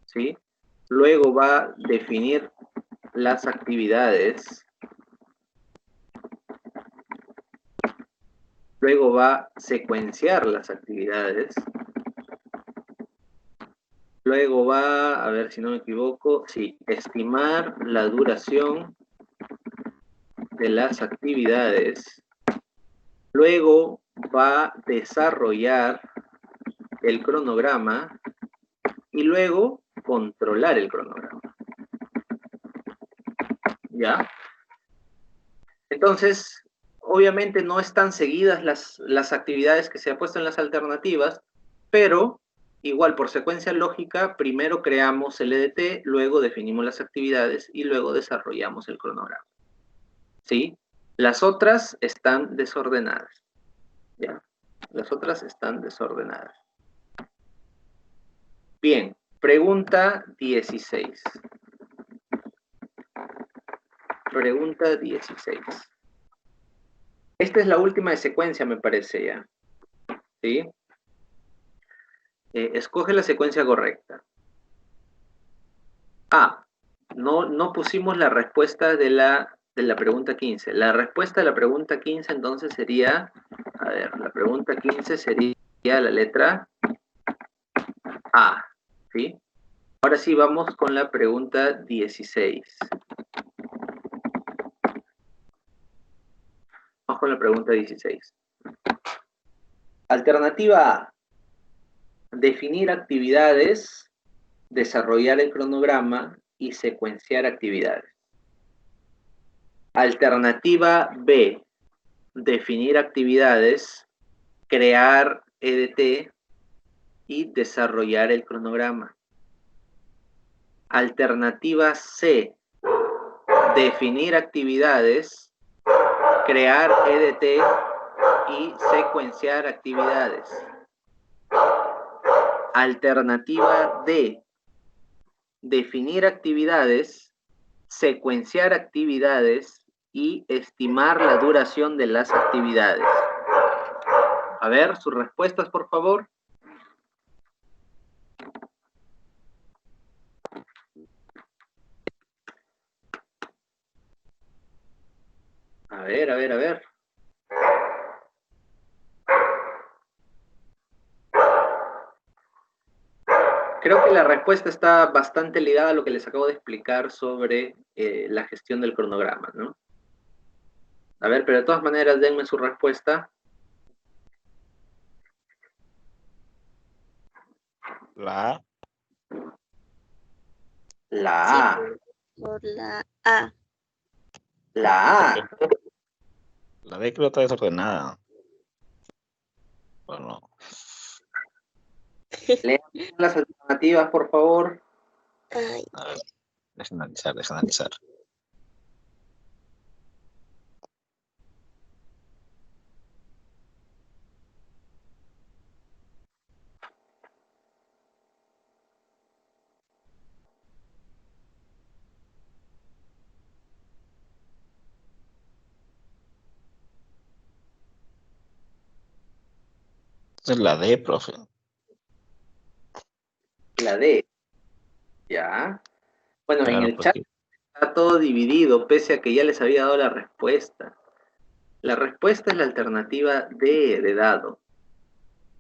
¿Sí? Luego va a definir las actividades. Luego va a secuenciar las actividades. Luego va, a ver si no me equivoco, sí, estimar la duración de las actividades. Luego va a desarrollar el cronograma y luego controlar el cronograma. ¿Ya? Entonces, obviamente no están seguidas las actividades que se han puesto en las alternativas, pero igual por secuencia lógica, primero creamos el EDT, luego definimos las actividades y luego desarrollamos el cronograma. ¿Sí? Las otras están desordenadas. ¿Ya? Las otras están desordenadas. Bien, pregunta 16. Pregunta 16. Esta es la última de secuencia, me parece ya. ¿Sí? Escoge la secuencia correcta. No pusimos la respuesta de la pregunta 15. La respuesta de la pregunta 15 entonces sería, a ver, la pregunta 15 sería la letra A, ¿sí? Ahora sí vamos con la pregunta 16. Vamos con la pregunta 16. Alternativa A. Definir actividades, desarrollar el cronograma y secuenciar actividades. Alternativa B. Definir actividades, crear EDT y desarrollar el cronograma. Alternativa C. Definir actividades, crear EDT y secuenciar actividades. Alternativa D. Definir actividades, secuenciar actividades y estimar la duración de las actividades. A ver, sus respuestas, por favor. A ver, a ver, a ver. Creo que la respuesta está bastante ligada a lo que les acabo de explicar sobre la gestión del cronograma, ¿no? A ver, pero de todas maneras, denme su respuesta. La A. La A. Por la A. La A. La B creo que está desordenada. Bueno, Lean las alternativas, por favor. Ay, a ver, deja analizar, deja analizar. Esta es la D, profe. La D. Ya. Bueno, en Claro, el chat porque está todo dividido, pese a que ya les había dado la respuesta. La respuesta es la alternativa D de dado.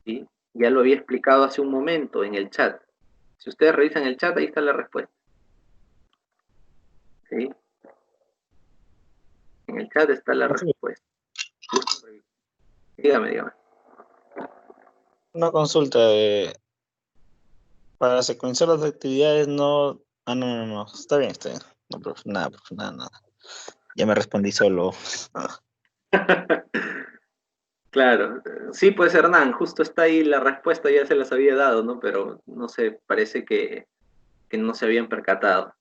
¿Sí? Ya lo había explicado hace un momento en el chat. Si ustedes revisan el chat, ahí está la respuesta. ¿Sí? En el chat está la respuesta. Dígame, dígame. una consulta para secuenciar las actividades no. Ah, no, no, no. Está bien, está bien. No, profe, nada, nada. Ya me respondí solo. Claro, sí, pues Hernán, justo está ahí la respuesta, ya se las había dado, ¿no? Pero no sé, parece que no se habían percatado.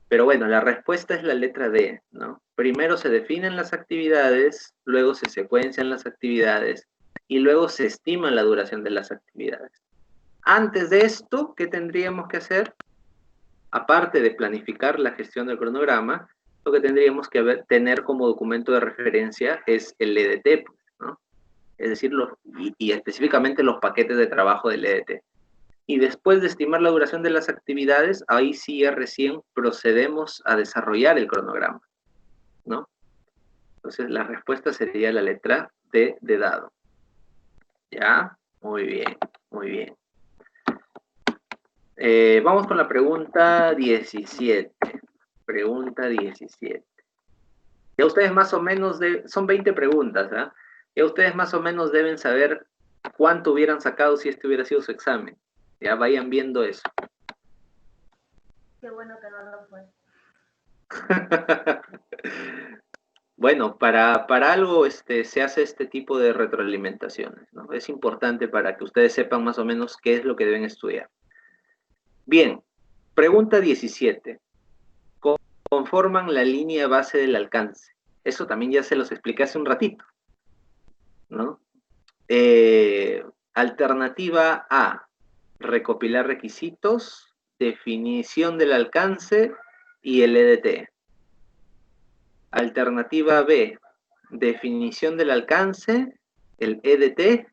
Pero bueno, la respuesta es la letra D, ¿no? Primero se definen las actividades, luego se secuencian las actividades y luego se estima la duración de las actividades. Antes de esto, ¿qué tendríamos que hacer? Aparte de planificar la gestión del cronograma, lo que tendríamos que tener como documento de referencia es el EDT, ¿no? Es decir, y específicamente los paquetes de trabajo del EDT. Y después de estimar la duración de las actividades, ahí sí ya recién procedemos a desarrollar el cronograma, ¿no? Entonces la respuesta sería la letra D de dado. ¿Ya? Muy bien, muy bien. Vamos con la pregunta 17. Pregunta 17. Ya ustedes más o menos, son 20 preguntas, ¿ah? Ya ustedes más o menos deben saber cuánto hubieran sacado si este hubiera sido su examen. Ya vayan viendo eso. Qué bueno que no lo fue. Bueno, para algo se hace este tipo de retroalimentaciones, ¿no? Es importante para que ustedes sepan más o menos qué es lo que deben estudiar. Bien, pregunta 17. Conforman la línea base del alcance. Eso también ya se los expliqué hace un ratito, ¿no? Alternativa A, recopilar requisitos, definición del alcance y el EDT. Alternativa B, definición del alcance, el EDT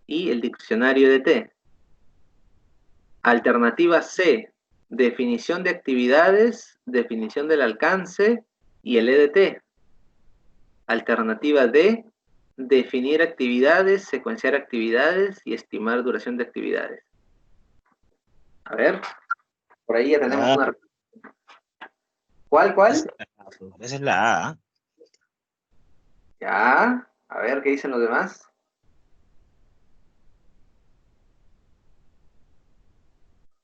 y el diccionario EDT. Alternativa C, definición de actividades, definición del alcance y el EDT. Alternativa D, definir actividades, secuenciar actividades y estimar duración de actividades. A ver, por ahí ya tenemos una. ¿Cuál? Esa es la A. Ya, a ver qué dicen los demás.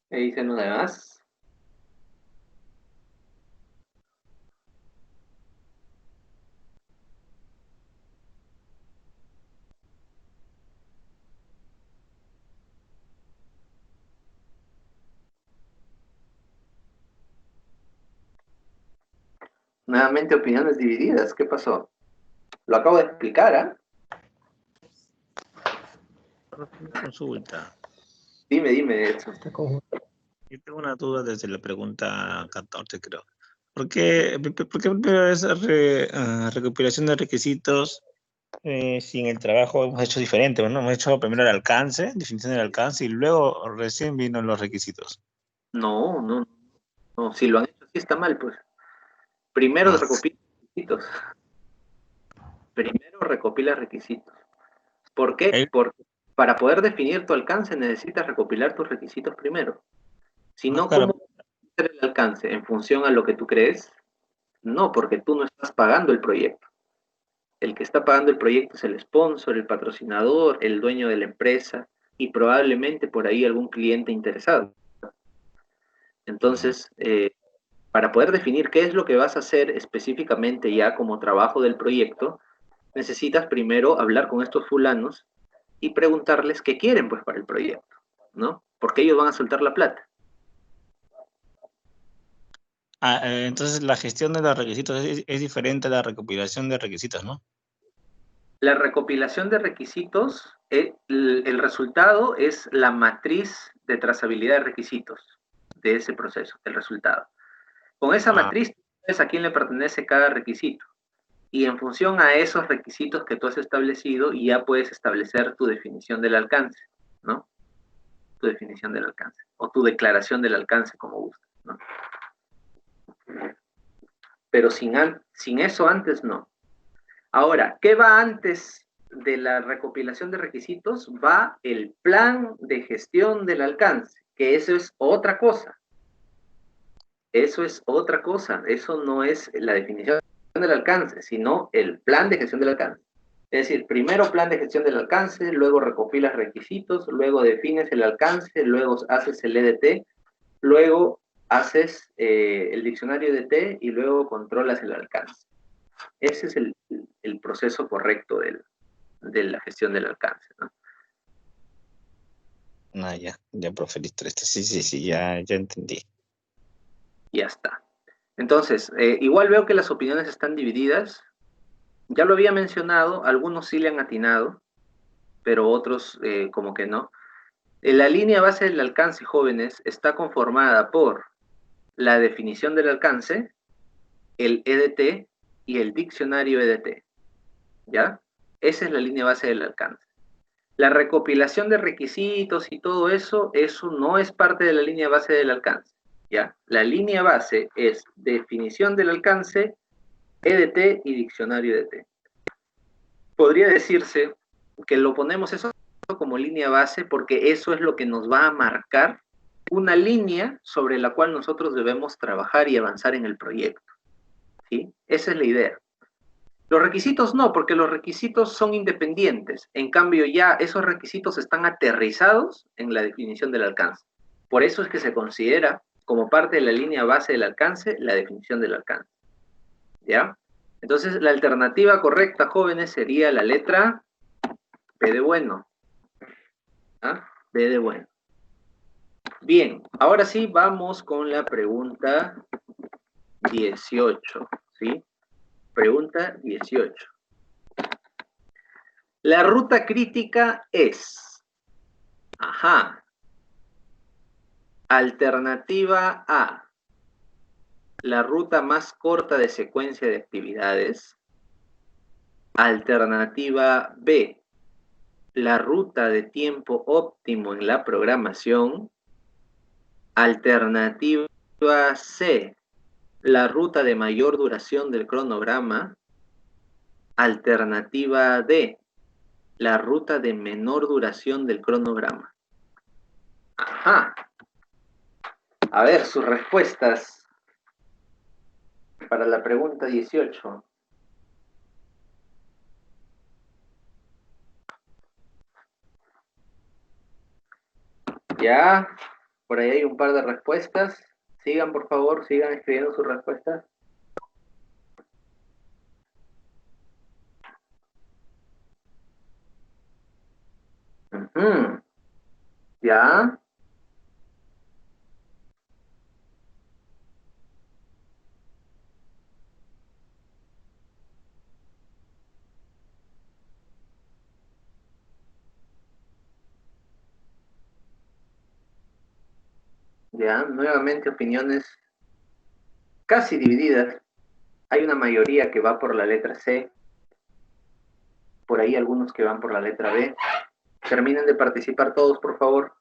¿Qué dicen los demás? Nuevamente opiniones divididas. ¿Qué pasó? Lo acabo de explicar, ¿ah? Una consulta. Dime, Edson. Yo tengo una duda desde la pregunta 14, creo. ¿Por qué primero esa recopilación de requisitos si en el trabajo hemos hecho diferente? Bueno, hemos hecho primero el alcance, definición del alcance, y luego recién vino los requisitos. No. Si lo han hecho así está mal, pues. Primero recopila requisitos. ¿Por qué? ¿Eh? Porque para poder definir tu alcance necesitas recopilar tus requisitos primero. Si no, Claro. ¿cómo hacer el alcance? ¿En función a lo que tú crees? No, porque tú no estás pagando el proyecto. El que está pagando el proyecto es el sponsor, el patrocinador, el dueño de la empresa y probablemente por ahí algún cliente interesado. Entonces, para poder definir qué es lo que vas a hacer específicamente ya como trabajo del proyecto, necesitas primero hablar con estos fulanos y preguntarles qué quieren pues para el proyecto, ¿no? Porque ellos van a soltar la plata. Entonces la gestión de los requisitos es diferente a la recopilación de requisitos, ¿no? La recopilación de requisitos, el resultado es la matriz de trazabilidad de requisitos de ese proceso, el resultado. Con esa matriz, sabes a quién le pertenece cada requisito. Y en función a esos requisitos que tú has establecido, ya puedes establecer tu definición del alcance, ¿no? Tu definición del alcance. O tu declaración del alcance, como gustes, ¿no? Pero sin eso antes, no. Ahora, ¿qué va antes de la recopilación de requisitos? Va el plan de gestión del alcance, que eso es otra cosa. Eso es otra cosa. Eso no es la definición del alcance, sino el plan de gestión del alcance. Es decir, primero plan de gestión del alcance, luego recopilas requisitos, luego defines el alcance, luego haces el EDT, luego haces el diccionario EDT y luego controlas el alcance. Ese es el proceso correcto de la gestión del alcance, ¿no? Ya, profe, listo. Sí, ya entendí. Ya está. Entonces, igual veo que las opiniones están divididas. Ya lo había mencionado, algunos sí le han atinado, pero otros como que no. La línea base del alcance, jóvenes, está conformada por la definición del alcance, el EDT y el diccionario EDT. ¿Ya? Esa es la línea base del alcance. La recopilación de requisitos y todo eso, eso no es parte de la línea base del alcance. ¿Ya? La línea base es definición del alcance, EDT y diccionario EDT. Podría decirse que lo ponemos eso como línea base porque eso es lo que nos va a marcar una línea sobre la cual nosotros debemos trabajar y avanzar en el proyecto. ¿Sí? Esa es la idea. Los requisitos no, porque los requisitos son independientes. En cambio, ya esos requisitos están aterrizados en la definición del alcance. Por eso es que se considera como parte de la línea base del alcance la definición del alcance. ¿Ya? Entonces, la alternativa correcta, jóvenes, sería la letra B de bueno. ¿Ah? B de bueno. Bien, ahora sí vamos con la pregunta 18, ¿sí? Pregunta 18. La ruta crítica es, alternativa A, la ruta más corta de secuencia de actividades. Alternativa B, la ruta de tiempo óptimo en la programación. Alternativa C, la ruta de mayor duración del cronograma. Alternativa D, la ruta de menor duración del cronograma. A ver, sus respuestas para la pregunta 18. Ya, por ahí hay un par de respuestas. Sigan, por favor, sigan escribiendo sus respuestas. Ya. Ya, nuevamente opiniones casi divididas. Hay una mayoría que va por la letra C. Por ahí algunos que van por la letra B. Terminen de participar todos, por favor.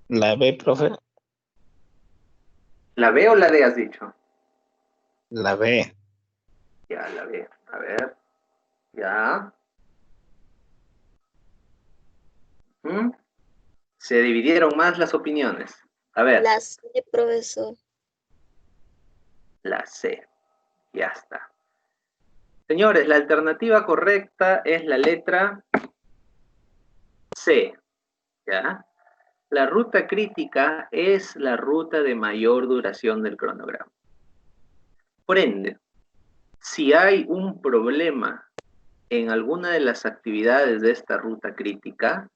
La B, profe. ¿La B o la D has dicho? La B. Ya, la B. A ver. Ya. ¿Mm? Se dividieron más las opiniones. A ver, La C, profesor. la C. Ya está. Señores, la alternativa correcta es la letra C. ¿Ya? La ruta crítica es la ruta de mayor duración del cronograma. Por ende, si hay un problema en alguna de las actividades de esta ruta crítica,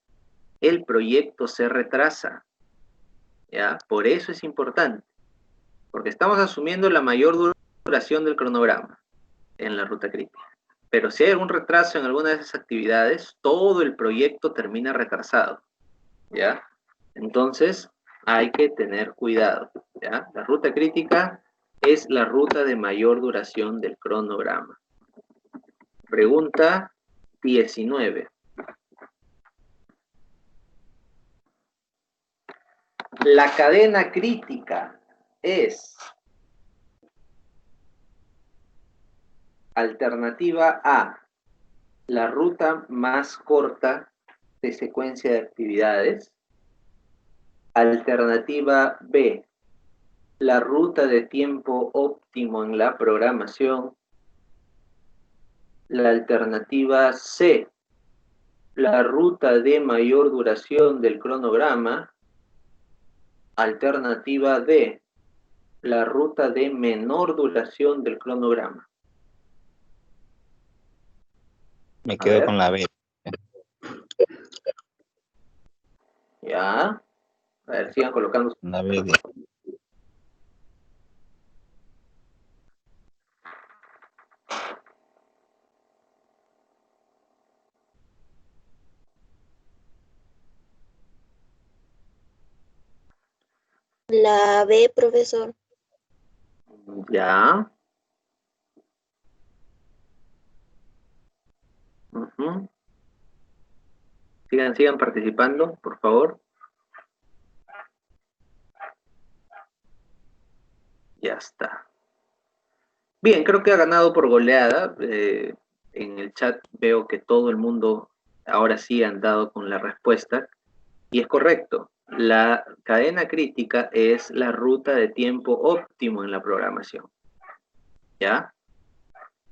el proyecto se retrasa. ¿Ya? Por eso es importante, porque estamos asumiendo la mayor duración del cronograma en la ruta crítica. Pero si hay algún retraso en alguna de esas actividades, todo el proyecto termina retrasado. ¿Ya? Entonces, hay que tener cuidado. ¿Ya? La ruta crítica es la ruta de mayor duración del cronograma. Pregunta 19. La cadena crítica es alternativa A, la ruta más corta de secuencia de actividades. Alternativa B, la ruta de tiempo óptimo en la programación. La alternativa C, la ruta de mayor duración del cronograma. Alternativa D, la ruta de menor duración del cronograma. Me A quedo ver. con la B. Ya. A ver, sigan colocando. La B. La B, profesor. Ya. Uh-huh. Sigan participando, por favor. Ya está. Bien, creo que ha ganado por goleada. En el chat veo que todo el mundo ahora sí han dado con la respuesta. Y es correcto. La cadena crítica es la ruta de tiempo óptimo en la programación. ¿Ya?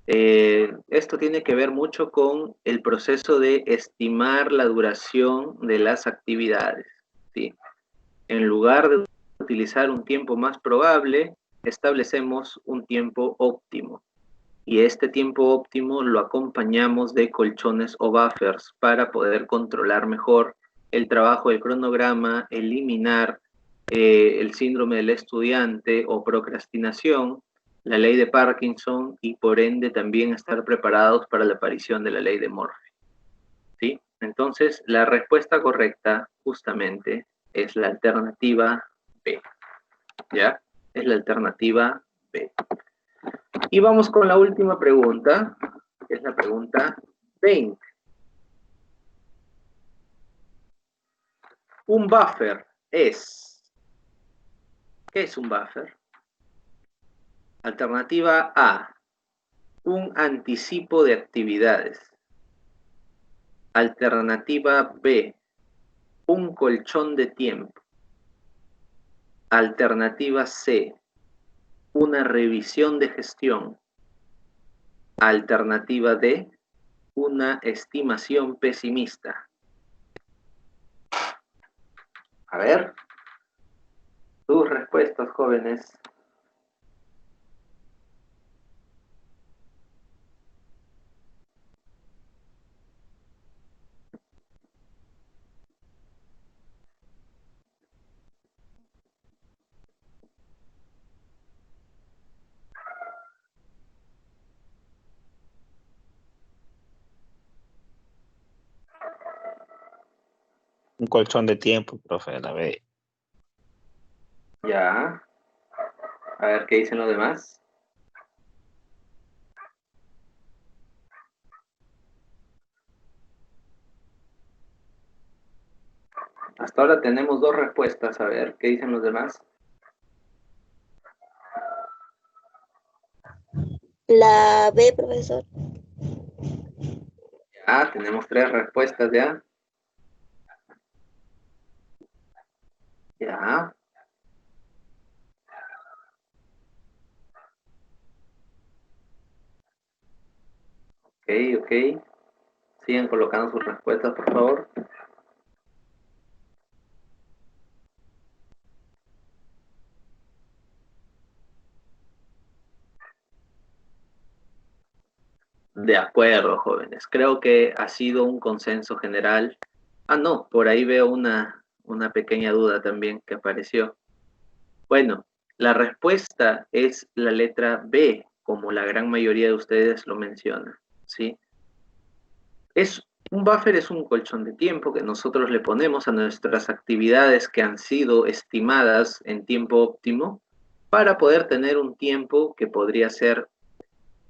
Esto tiene que ver mucho con el proceso de estimar la duración de las actividades. ¿Sí? En lugar de utilizar un tiempo más probable, establecemos un tiempo óptimo. Y este tiempo óptimo lo acompañamos de colchones o buffers para poder controlar mejor el trabajo del cronograma, eliminar el síndrome del estudiante o procrastinación, la ley de Parkinson y por ende también estar preparados para la aparición de la ley de Murphy. ¿Sí? Entonces, la respuesta correcta justamente es la alternativa B. ¿Ya? Es la alternativa B. Y vamos con la última pregunta, que es la pregunta 20. Un buffer es... ¿Qué es un buffer? Alternativa A, un anticipo de actividades. Alternativa B, un colchón de tiempo. Alternativa C, una revisión de gestión. Alternativa D, una estimación pesimista. A ver, sus respuestas, jóvenes. Un colchón de tiempo, profe, la B. Ya. A ver qué dicen los demás. Hasta ahora tenemos dos respuestas. A ver qué dicen los demás. La B, profesor. Ya, tenemos 3 respuestas ya. Ya. Ok, ok. Sigan colocando sus respuestas, por favor. De acuerdo, jóvenes. Creo que ha sido un consenso general. Ah, no, por ahí veo una pequeña duda también que apareció. Bueno, la respuesta es la letra B, como la gran mayoría de ustedes lo mencionan, ¿sí? Un buffer es un colchón de tiempo que nosotros le ponemos a nuestras actividades que han sido estimadas en tiempo óptimo para poder tener un tiempo que podría ser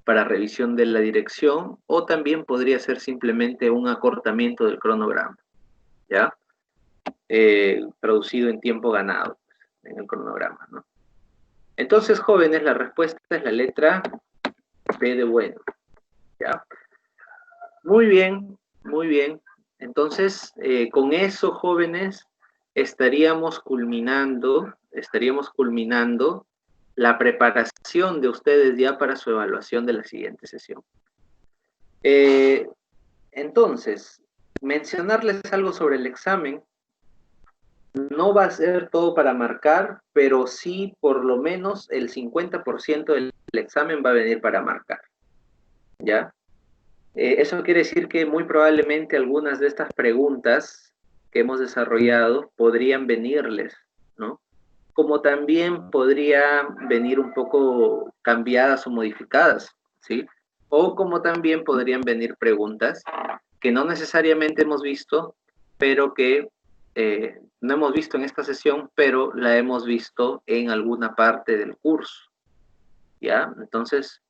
para revisión de la dirección o también podría ser simplemente un acortamiento del cronograma, ¿ya? Traducido en tiempo ganado en el cronograma, ¿no? Entonces, jóvenes, la respuesta es la letra B de bueno, ¿ya? Muy bien, muy bien. Entonces, con eso, jóvenes, estaríamos culminando la preparación de ustedes ya para su evaluación de la siguiente sesión. Entonces, mencionarles algo sobre el examen. No va a ser todo para marcar, pero sí por lo menos el 50% del examen va a venir para marcar, ¿ya? Eso quiere decir que muy probablemente algunas de estas preguntas que hemos desarrollado podrían venirles, ¿no? Como también podría venir un poco cambiadas o modificadas, ¿sí? O como también podrían venir preguntas que no necesariamente hemos visto, pero que no hemos visto en esta sesión, pero la hemos visto en alguna parte del curso, ¿ya? Entonces,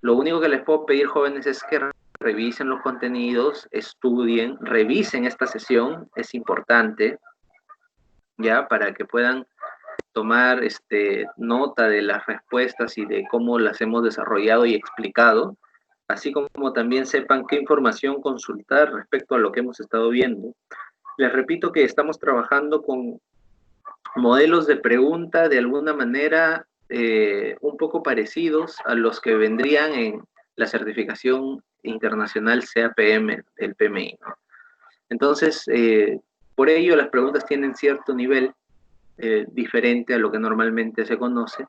lo único que les puedo pedir, jóvenes, es que revisen los contenidos, estudien, revisen esta sesión, es importante, ¿ya? Para que puedan tomar nota de las respuestas y de cómo las hemos desarrollado y explicado, así como también sepan qué información consultar respecto a lo que hemos estado viendo. Les repito que estamos trabajando con modelos de pregunta de alguna manera un poco parecidos a los que vendrían en la certificación internacional CAPM, el PMI, ¿no? Entonces, por ello las preguntas tienen cierto nivel diferente a lo que normalmente se conoce.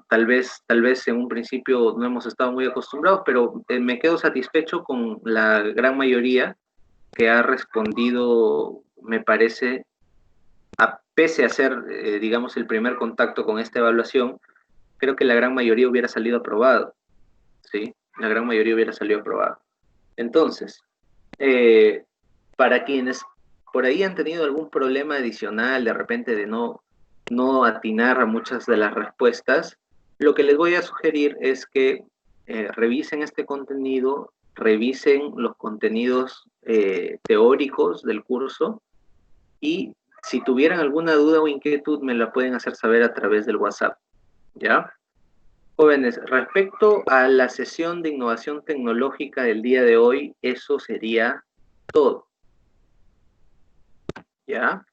Tal vez en un principio no hemos estado muy acostumbrados, pero me quedo satisfecho con la gran mayoría que ha respondido, me parece, pese a ser, digamos, el primer contacto con esta evaluación, creo que la gran mayoría hubiera salido aprobado, ¿sí? La gran mayoría hubiera salido aprobado. Entonces, para quienes por ahí han tenido algún problema adicional, de repente de no atinar a muchas de las respuestas, lo que les voy a sugerir es que revisen este contenido, revisen los contenidos teóricos del curso y si tuvieran alguna duda o inquietud me la pueden hacer saber a través del WhatsApp, ¿ya? Jóvenes, respecto a la sesión de innovación tecnológica del día de hoy, eso sería todo, ¿ya?